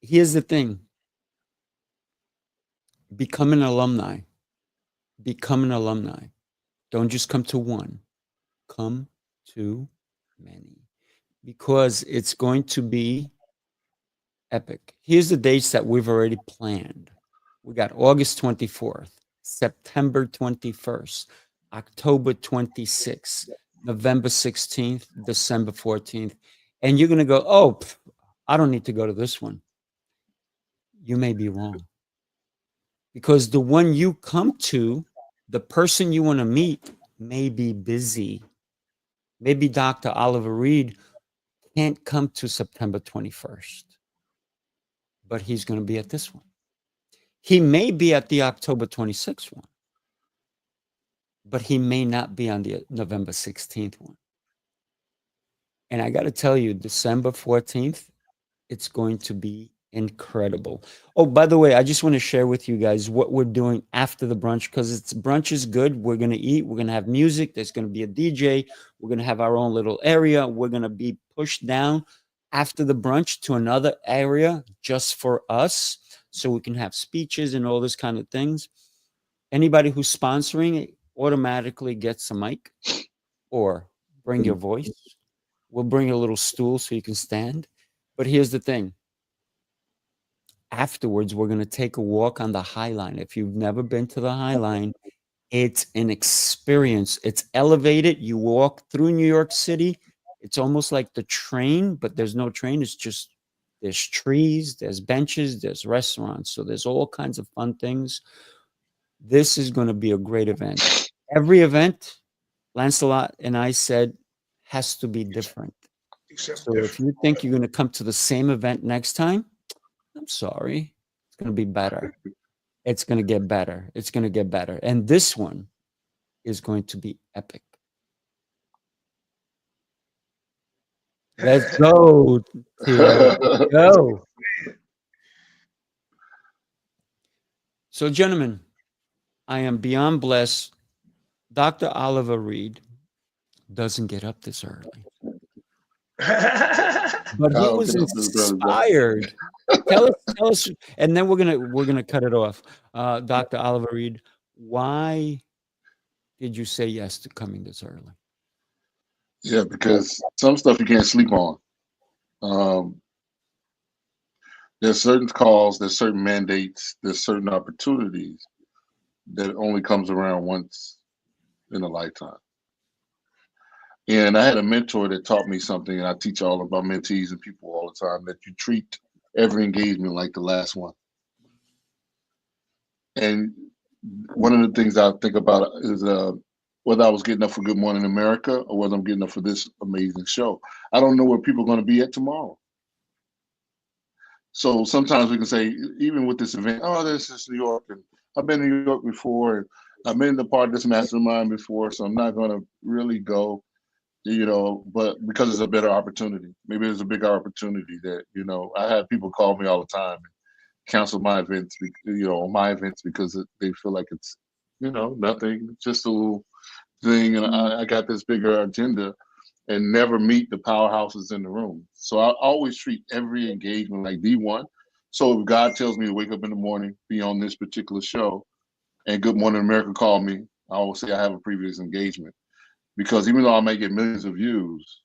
Here's the thing. Become an alumni. Become an alumni. Don't just come to one. Come to many. Because it's going to be epic. Here's the dates that we've already planned. We got August 24th, September 21st, October 26th, November 16th, December 14th. And you're going to go, oh, I don't need to go to this one. You may be wrong. Because the one you come to, the person you want to meet may be busy. Maybe Dr. Oliver Reed can't come to September 21st, but he's going to be at this one. He may be at the October 26th one, but he may not be on the November 16th one. And I got to tell you, December 14th, it's going to be incredible. Oh, by the way, I just want to share with you guys what we're doing after the brunch, because brunch is good. We're going to eat. We're going to have music. There's going to be a DJ. We're going to have our own little area. We're going to be pushed down after the brunch to another area just for us, so we can have speeches and all this kind of things. Anybody who's sponsoring it automatically gets a mic, or bring your voice. We'll bring a little stool so you can stand. But here's the thing. Afterwards, we're going to take a walk on the High Line. If you've never been to the High Line, it's an experience. It's elevated. You walk through New York City. It's almost like the train, but there's no train. It's just, there's trees, there's benches, there's restaurants. So there's all kinds of fun things. This is going to be a great event. Every event, Lancelot and I said, has to be different. So if you think you're going to come to the same event next time, I'm sorry. It's going to be better. It's going to get better. It's going to get better. And this one is going to be epic. Let's go, Theo. Let's go. So, gentlemen, I am beyond blessed. Dr. Oliver Reed doesn't get up this early. But he was inspired. Tell us, and then we're gonna cut it off. Dr. Oliver Reed, why did you say yes to coming this early? Yeah, because some stuff you can't sleep on. There's certain calls, there's certain mandates, there's certain opportunities that only comes around once in a lifetime. And I had a mentor that taught me something, and I teach all of my mentees and people all the time, that you treat every engagement like the last one. And one of the things I think about is whether I was getting up for Good Morning America or whether I'm getting up for this amazing show. I don't know where people are going to be at tomorrow. So sometimes we can say, even with this event, oh, this is New York, and I've been to New York before, and I've been a part of this mastermind before, so I'm not going to really go. You know, but because it's a better opportunity, maybe there's a bigger opportunity that, you know, I have people call me all the time and cancel my events, because they feel like it's, you know, nothing, just a little thing. And I got this bigger agenda and never meet the powerhouses in the room. So I always treat every engagement like D1. So if God tells me to wake up in the morning, be on this particular show, and Good Morning America call me, I always say I have a previous engagement. Because even though I may get millions of views,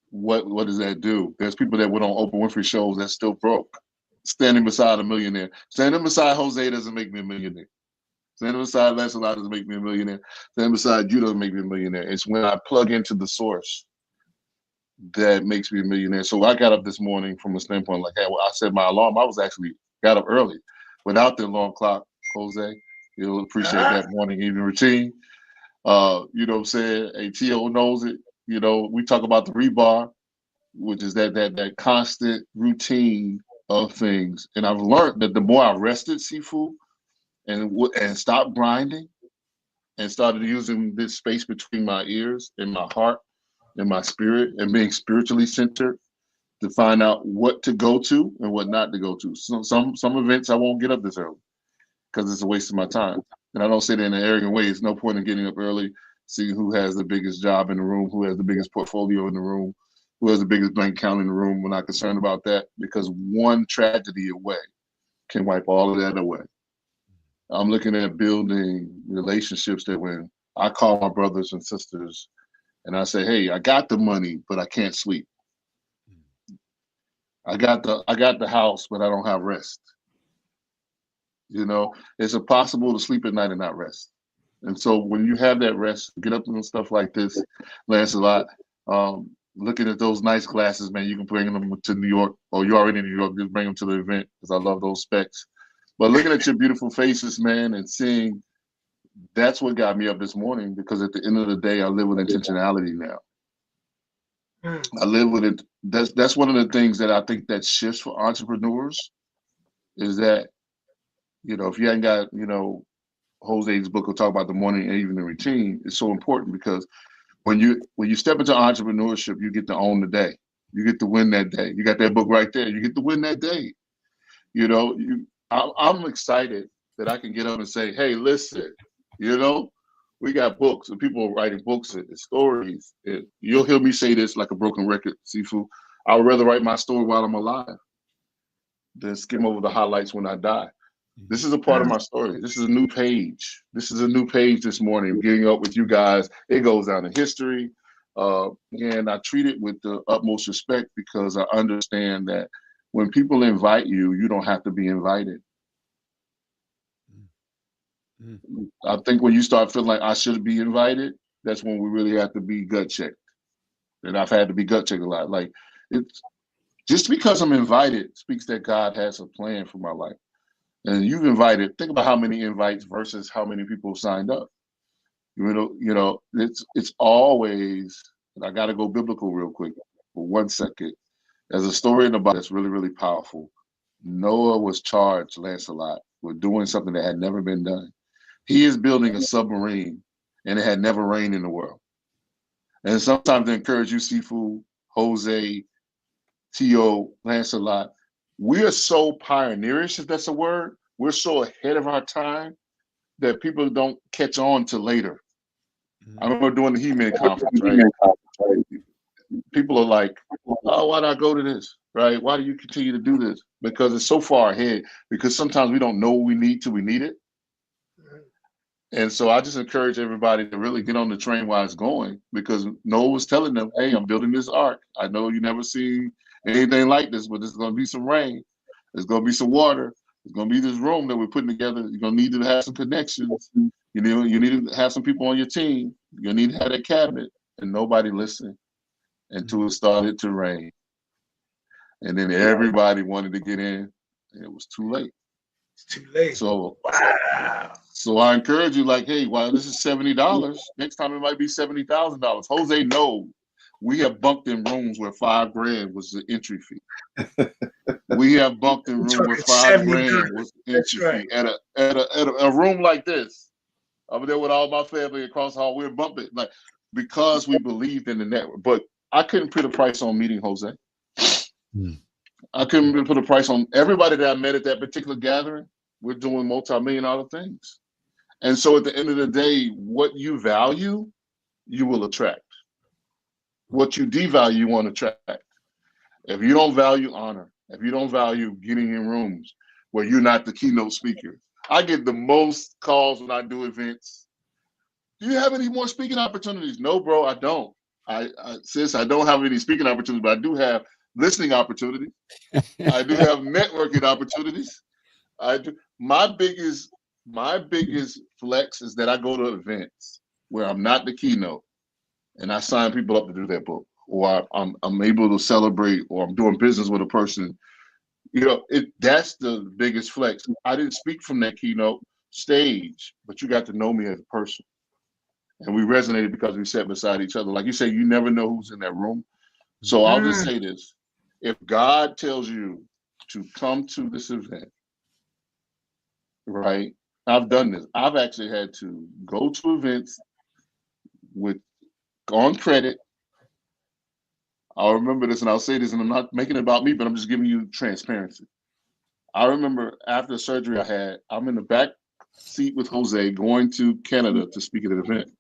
what does that do? There's people that went on Oprah Winfrey shows that's still broke. Standing beside a millionaire. Standing beside Jose doesn't make me a millionaire. Standing beside Lancelot doesn't make me a millionaire. Standing beside you doesn't make me a millionaire. It's when I plug into the source that makes me a millionaire. So I got up this morning from a standpoint like, hey, well, I set my alarm. I was actually got up early without the alarm clock, Jose. He'll appreciate that morning evening routine. You know what I'm saying? ATO knows it. You know, we talk about the rebar, which is that constant routine of things. And I've learned that the more I rested Sifu and stopped grinding and started using this space between my ears and my heart and my spirit and being spiritually centered to find out what to go to and what not to go to. So some events I won't get up this early because it's a waste of my time. And I don't say that in an arrogant way. It's no point in getting up early, seeing who has the biggest job in the room, who has the biggest portfolio in the room, who has the biggest bank account in the room. We're not concerned about that because one tragedy away can wipe all of that away. I'm looking at building relationships that when I call my brothers and sisters and I say, hey, I got the money, but I can't sleep. I got the house, but I don't have rest. You know, it's impossible to sleep at night and not rest. And so when you have that rest, get up and stuff like this, Lancelot, looking at those nice glasses, man, you can bring them to New York, or you're already in New York, just bring them to the event because I love those specs. But looking at your beautiful faces, man, and seeing, that's what got me up this morning, because at the end of the day, I live with intentionality now. I live with it. That's one of the things that I think that shifts for entrepreneurs is that, you know, if you ain't got, you know, Jose's book will talk about the morning and evening routine. It's so important because when you step into entrepreneurship, you get to own the day. You get to win that day. You got that book right there. You get to win that day. You know, I'm excited that I can get up and say, hey, listen, you know, we got books and people are writing books and stories. And you'll hear me say this like a broken record, Sifu. I would rather write my story while I'm alive than skim over the highlights when I die. This is a part of my story. This is a new page. This is a new page this morning. Getting up with you guys. It goes down in history. And I treat it with the utmost respect because I understand that when people invite you, you don't have to be invited. I think when you start feeling like I should be invited, that's when we really have to be gut checked. And I've had to be gut checked a lot. Like, it's just because I'm invited speaks that God has a plan for my life. And you've invited, think about how many invites versus how many people signed up. You know, it's always, and I got to go biblical real quick for 1 second. There's a story in the Bible that's really, really powerful. Noah was charged, Lancelot, with doing something that had never been done. He is building a submarine, and it had never rained in the world. And sometimes I encourage you, Sifu, Jose, T.O., Lancelot, we are so pioneerish, if that's a word. We're so ahead of our time that people don't catch on to later. I remember doing the He-Man conference, right? People are like, oh, why do I go to this, right? Why do you continue to do this? Because it's so far ahead. Because sometimes we don't know what we need till we need it. And so I just encourage everybody to really get on the train while it's going, because Noah was telling them, hey, I'm building this ark. I know you never seen anything like this, but there's going to be some rain. There's going to be some water. There's going to be this room that we're putting together. You're going to need to have some connections. You know, you need to have some people on your team. You're going to need to have that cabinet. And nobody listened until it started to rain. And then everybody wanted to get in, and it was too late. It's too late. So, wow. So I encourage you, like, hey, while this is $70, next time it might be $70,000. Jose knows we have bunked in rooms where $5,000 was the entry fee. We have bunked in rooms where $5,000 was the entry fee. At a room like this, I'm there with all my family across the hall. We're bumping, like, because we believed in the network. But I couldn't put a price on meeting Jose. I couldn't put a price on everybody that I met at that particular gathering. We're doing multi-million-dollar things. And so at the end of the day, what you value, you will attract. What you devalue, you won't attract. If you don't value honor, if you don't value getting in rooms where you're not the keynote speaker. I get the most calls when I do events. Do you have any more speaking opportunities? No, bro, I don't. Sis, I don't have any speaking opportunities, but I do have listening opportunities. I do have networking opportunities. I do. My biggest flex is that I go to events where I'm not the keynote and I sign people up to do their book, or I'm able to celebrate, or I'm doing business with a person. You know, that's the biggest flex. I didn't speak from that keynote, stage, but you got to know me as a person. And we resonated because we sat beside each other. Like you say, you never know who's in that room. So I'll just say this. If God tells you to come to this event, right? I've done this. I've actually had to go to events with on credit. I'll remember this and I'll say this, and I'm not making it about me, but I'm just giving you transparency. I remember after the surgery I had, I'm in the back seat with Jose going to Canada to speak at an event,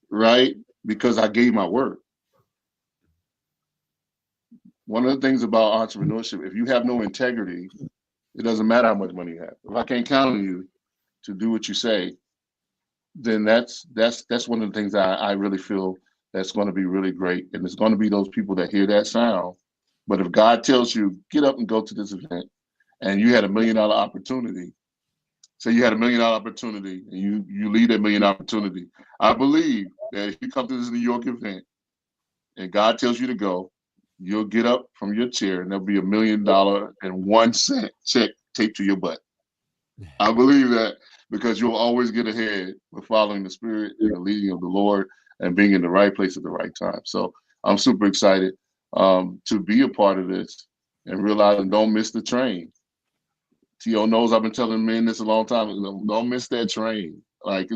right? Because I gave my word. One of the things about entrepreneurship, if you have no integrity, it doesn't matter how much money you have. If I can't count on you to do what you say, then that's one of the things I really feel that's going to be really great. And it's going to be those people that hear that sound. But if God tells you, get up and go to this event, and you had $1 million opportunity, say you had $1 million opportunity, and you lead that $1 million opportunity, I believe that if you come to this New York event and God tells you to go, you'll get up from your chair and there'll be $1 million and 1 cent check taped to your butt. I believe that because you'll always get ahead with following the Spirit and the leading of the Lord and being in the right place at the right time. So I'm super excited to be a part of this and realizing don't miss the train. T.O. knows I've been telling men this a long time. Don't miss that train. Like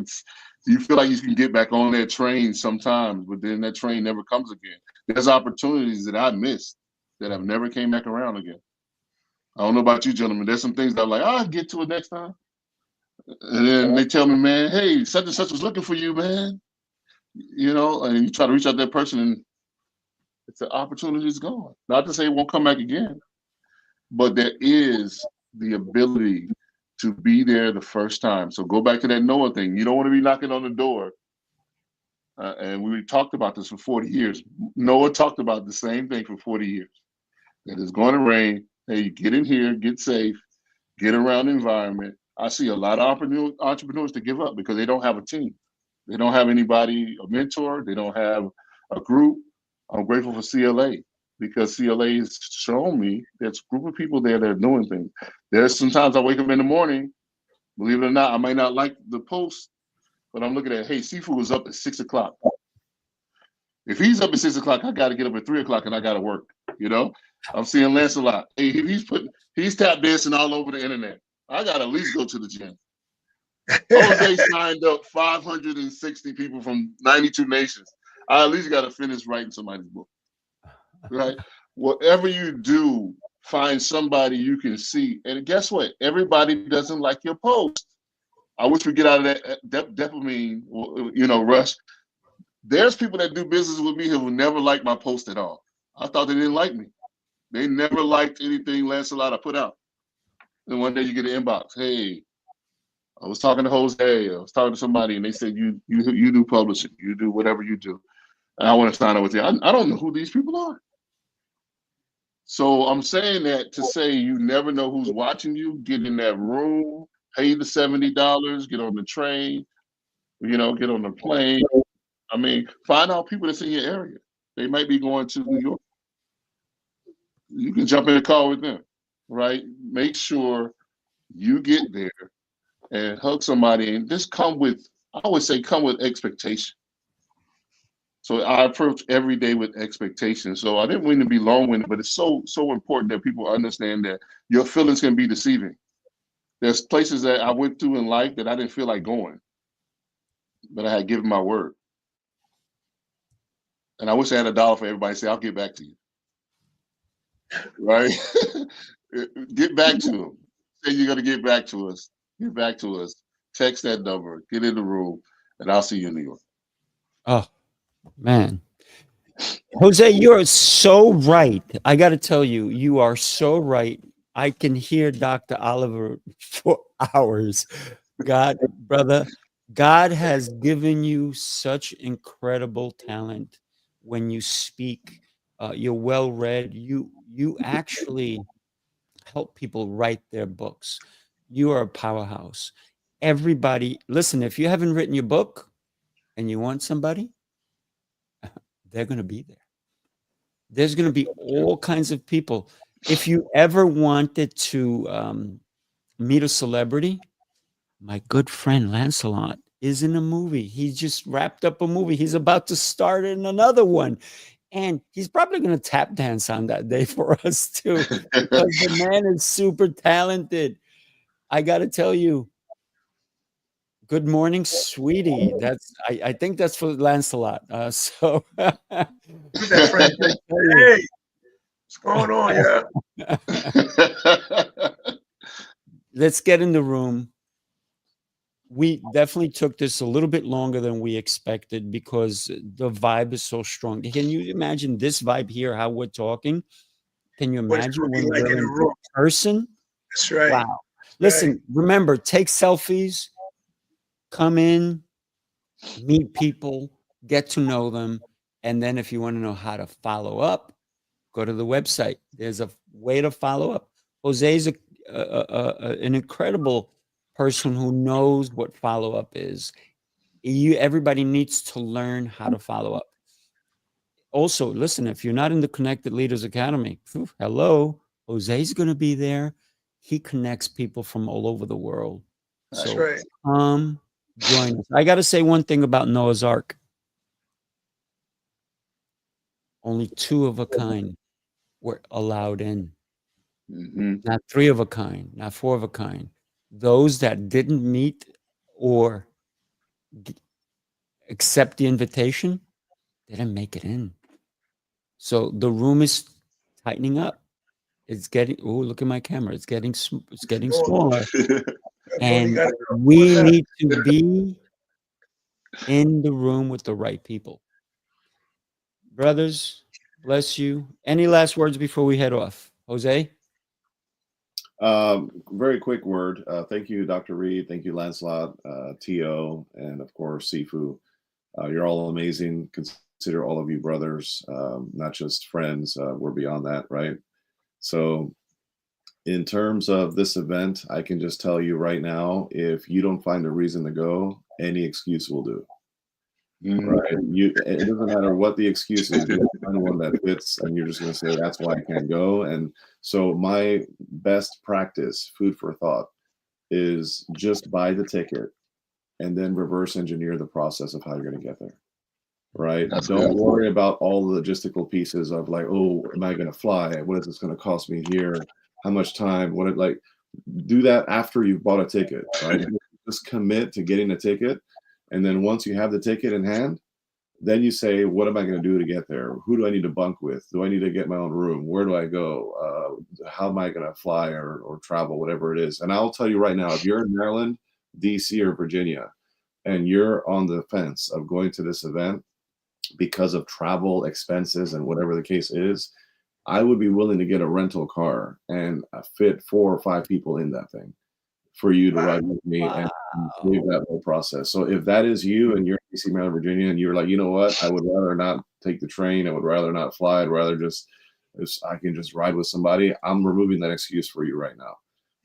you feel like you can get back on that train sometimes, but then that train never comes again. There's opportunities that I missed that have never came back around again. I don't know about you, gentlemen. There's some things that I'm like, I'll get to it next time. And then they tell me, man, hey, such and such was looking for you, man. You know, and you try to reach out to that person and it's the opportunity is gone. Not to say it won't come back again, but there is the ability to be there the first time. So go back to that Noah thing. You don't want to be knocking on the door. And we talked about this for 40 years. Noah talked about the same thing for 40 years. That it's going to rain. Hey, get in here, get safe, get around the environment. I see a lot of entrepreneurs to give up because they don't have a team. They don't have anybody, a mentor. They don't have a group. I'm grateful for CLA because CLA has shown me there's a group of people there that are doing things. There's sometimes I wake up in the morning, believe it or not, I might not like the post, but I'm looking at, hey, Sifu was up at 6 o'clock. If he's up at 6 o'clock, I got to get up at 3 o'clock and I got to work. You know, I'm seeing Lancelot. Hey, he's tap dancing all over the internet. I got to at least go to the gym. Jose signed up 560 people from 92 nations. I at least got to finish writing somebody's book, right? Whatever you do, find somebody you can see. And guess what? Everybody doesn't like your post. I wish we get out of that dopamine, rush. There's people that do business with me who will never like my post at all. I thought they didn't like me. They never liked anything Lancelot I put out. And one day you get an inbox. Hey, I was talking to Jose. I was talking to somebody, and they said you do publishing. You do whatever you do. And I want to sign up with you. I don't know who these people are. So I'm saying that to say you never know who's watching you. Get in that room, pay the $70, get on the train, get on the plane. I mean, find out people that's in your area. They might be going to New York. You can jump in the car with them, right? Make sure you get there and hug somebody and just I always say come with expectation. So I approach every day with expectation. So I didn't mean to be long-winded, but it's so important that people understand that your feelings can be deceiving. There's places that I went through in life that I didn't feel like going, but I had given my word. And I wish I had $1 for everybody to say, I'll get back to you. Right? Get back to them. Say you're going to get back to us. Get back to us. Text that number. Get in the room, and I'll see you in New York. Oh, man. Jose, you're so right. I got to tell you, you are so right. I can hear Dr. Oliver for hours. God, brother, God has given you such incredible talent when you speak. You're well read. You actually help people write their books. You are a powerhouse. Everybody, listen, if you haven't written your book and you want somebody, they're going to be there. There's going to be all kinds of people. If you ever wanted to meet a celebrity, my good friend Lancelot is in a movie. He just wrapped up a movie. He's about to start in another one. And he's probably going to tap dance on that day for us too, because the man is super talented. I got to tell you, good morning, sweetie. I think that's for Lancelot. So Who's that friend? Hey, what's going on? Yeah. let's get in the room. We definitely took this a little bit longer than we expected because the vibe is so strong. Can you imagine this vibe here, how we're talking? Can you What it's imagine gonna be when like we're in a in room. person? That's right. Wow. Listen, Right. remember, take selfies, come in, meet people, get to know them. And then if you want to know how to follow up, go to the website. There's a way to follow up. Jose's an incredible person who knows what follow up is. Everybody needs to learn how to follow up. Also, listen, if you're not in the Connected Leaders Academy, hello, Jose's going to be there. He connects people from all over the world. That's So right. come join us. I got to say one thing about Noah's Ark. Only 2 of a kind were allowed in. Not 3 of a kind, not 4 of a kind. Those that didn't meet or accept the invitation didn't make it in. So the room is tightening up. It's getting, oh, look at my camera. It's getting smaller. And we need to be in the room with the right people. Brothers, bless you. Any last words before we head off? Jose? Very quick word. Thank you, Dr. Reed. Thank you, Lancelot, T.O., and of course, Sifu. You're all amazing. Consider all of you brothers, not just friends. We're beyond that, right? So in terms of this event, I can just tell you right now, if you don't find a reason to go, any excuse will do. Right? It doesn't matter what the excuse is. You find one that fits, and you're just going to say, that's why I can't go. And so my best practice, food for thought, is just buy the ticket and then reverse engineer the process of how you're going to get there. Right? Don't worry about all the logistical pieces of like, oh, am I going to fly? What is this going to cost me here? How much time? Do that after you've bought a ticket, right? Just commit to getting a ticket. And then once you have the ticket in hand, then you say, what am I going to do to get there? Who do I need to bunk with? Do I need to get my own room? Where do I go? How am I going to fly or travel, whatever it is? And I'll tell you right now, if you're in Maryland, DC, or Virginia, and you're on the fence of going to this event because of travel expenses and whatever the case is, I would be willing to get a rental car and fit 4 or 5 people in that thing for you to ride with me and leave that whole process. So if that is you and you're in DC, Maryland, Virginia, and you're like, you know what, I would rather not take the train, I would rather not fly, I'd rather I can just ride with somebody, I'm removing that excuse for you right now.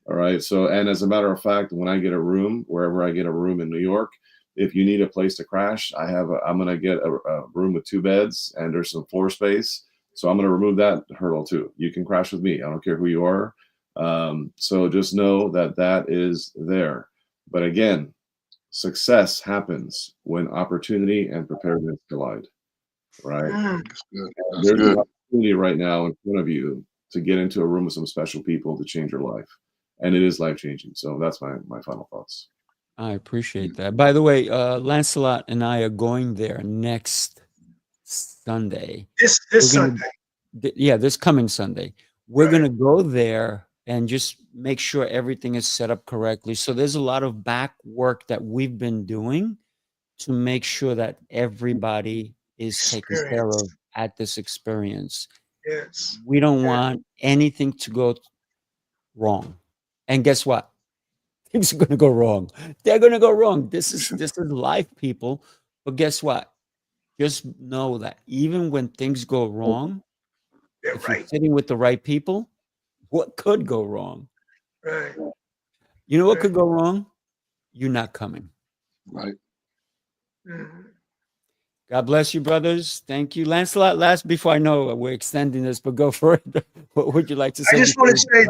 All right. So, and as a matter of fact, when I get a room, wherever I get a room in New York, if you need a place to crash, I'm going to get a room with 2 beds and there's some floor space. So I'm going to remove that hurdle too. You can crash with me. I don't care who you are. So just know that is there. But again, success happens when opportunity and preparedness collide, right? There's an opportunity right now in front of you to get into a room with some special people to change your life. And it is life-changing. So that's my final thoughts. I appreciate that. By the way, Lancelot and I are going there next Sunday. This Sunday. This coming Sunday. We're going to go there and just make sure everything is set up correctly. So there's a lot of back work that we've been doing to make sure that everybody is taken care of at this experience. Yes. We don't want anything to go wrong. And guess what? Things are going to go wrong. They're going to go wrong. This is life, people. But guess what? Just know that even when things go wrong, if you're sitting with the right people, what could go wrong? Right. You know what could go wrong? You're not coming. Right. God bless you, brothers. Thank you. Lancelot, last before I know we're extending this, but go for it. What would you like to say? I just want to say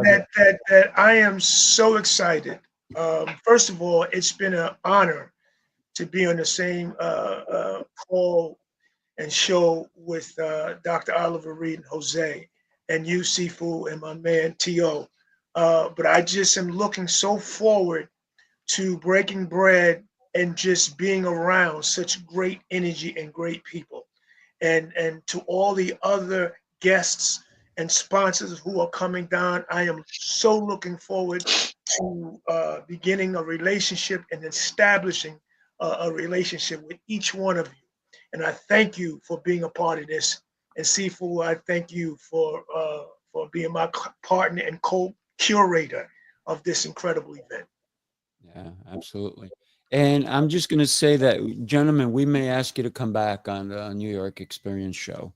that I am so excited First of all, it's been an honor to be on the same call and show with Dr. Oliver Reed and Jose, and you, Sifu, and my man, T.O. But I just am looking so forward to breaking bread and just being around such great energy and great people. And to all the other guests and sponsors who are coming down, I am so looking forward to beginning a relationship and establishing a relationship with each one of you. And I thank you for being a part of this. And Sifu, I thank you for being my partner and co-curator of this incredible event. Yeah, absolutely. And I'm just going to say that, gentlemen, we may ask you to come back on the New York Experience show,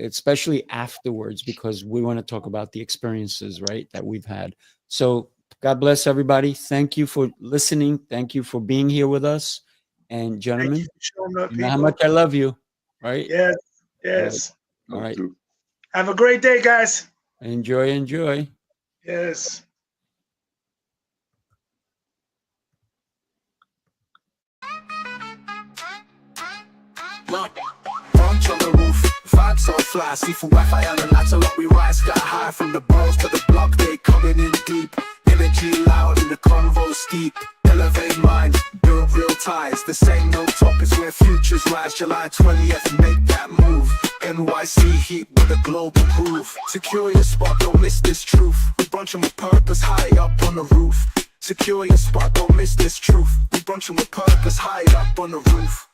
especially afterwards, because we want to talk about the experiences, right, that we've had. So God bless everybody. Thank you for listening. Thank you for being here with us. And gentlemen, you know how much I love you, right? Yes, yes. All right. Have a great day, guys. Enjoy, enjoy. Yes. Brunch on the roof, vibes on fly. Sifu Rafael and Lancelot, we rise sky high. From the boroughs to the block, they coming in deep. Energy loud and the convo steep. Elevate mind, build real ties. The same no top is where futures rise. July 20th, make that move. NYC heat with a global groove. Secure your spot, don't miss this truth. We brunching with purpose high up on the roof. Secure your spot, don't miss this truth. We brunching with purpose high up on the roof.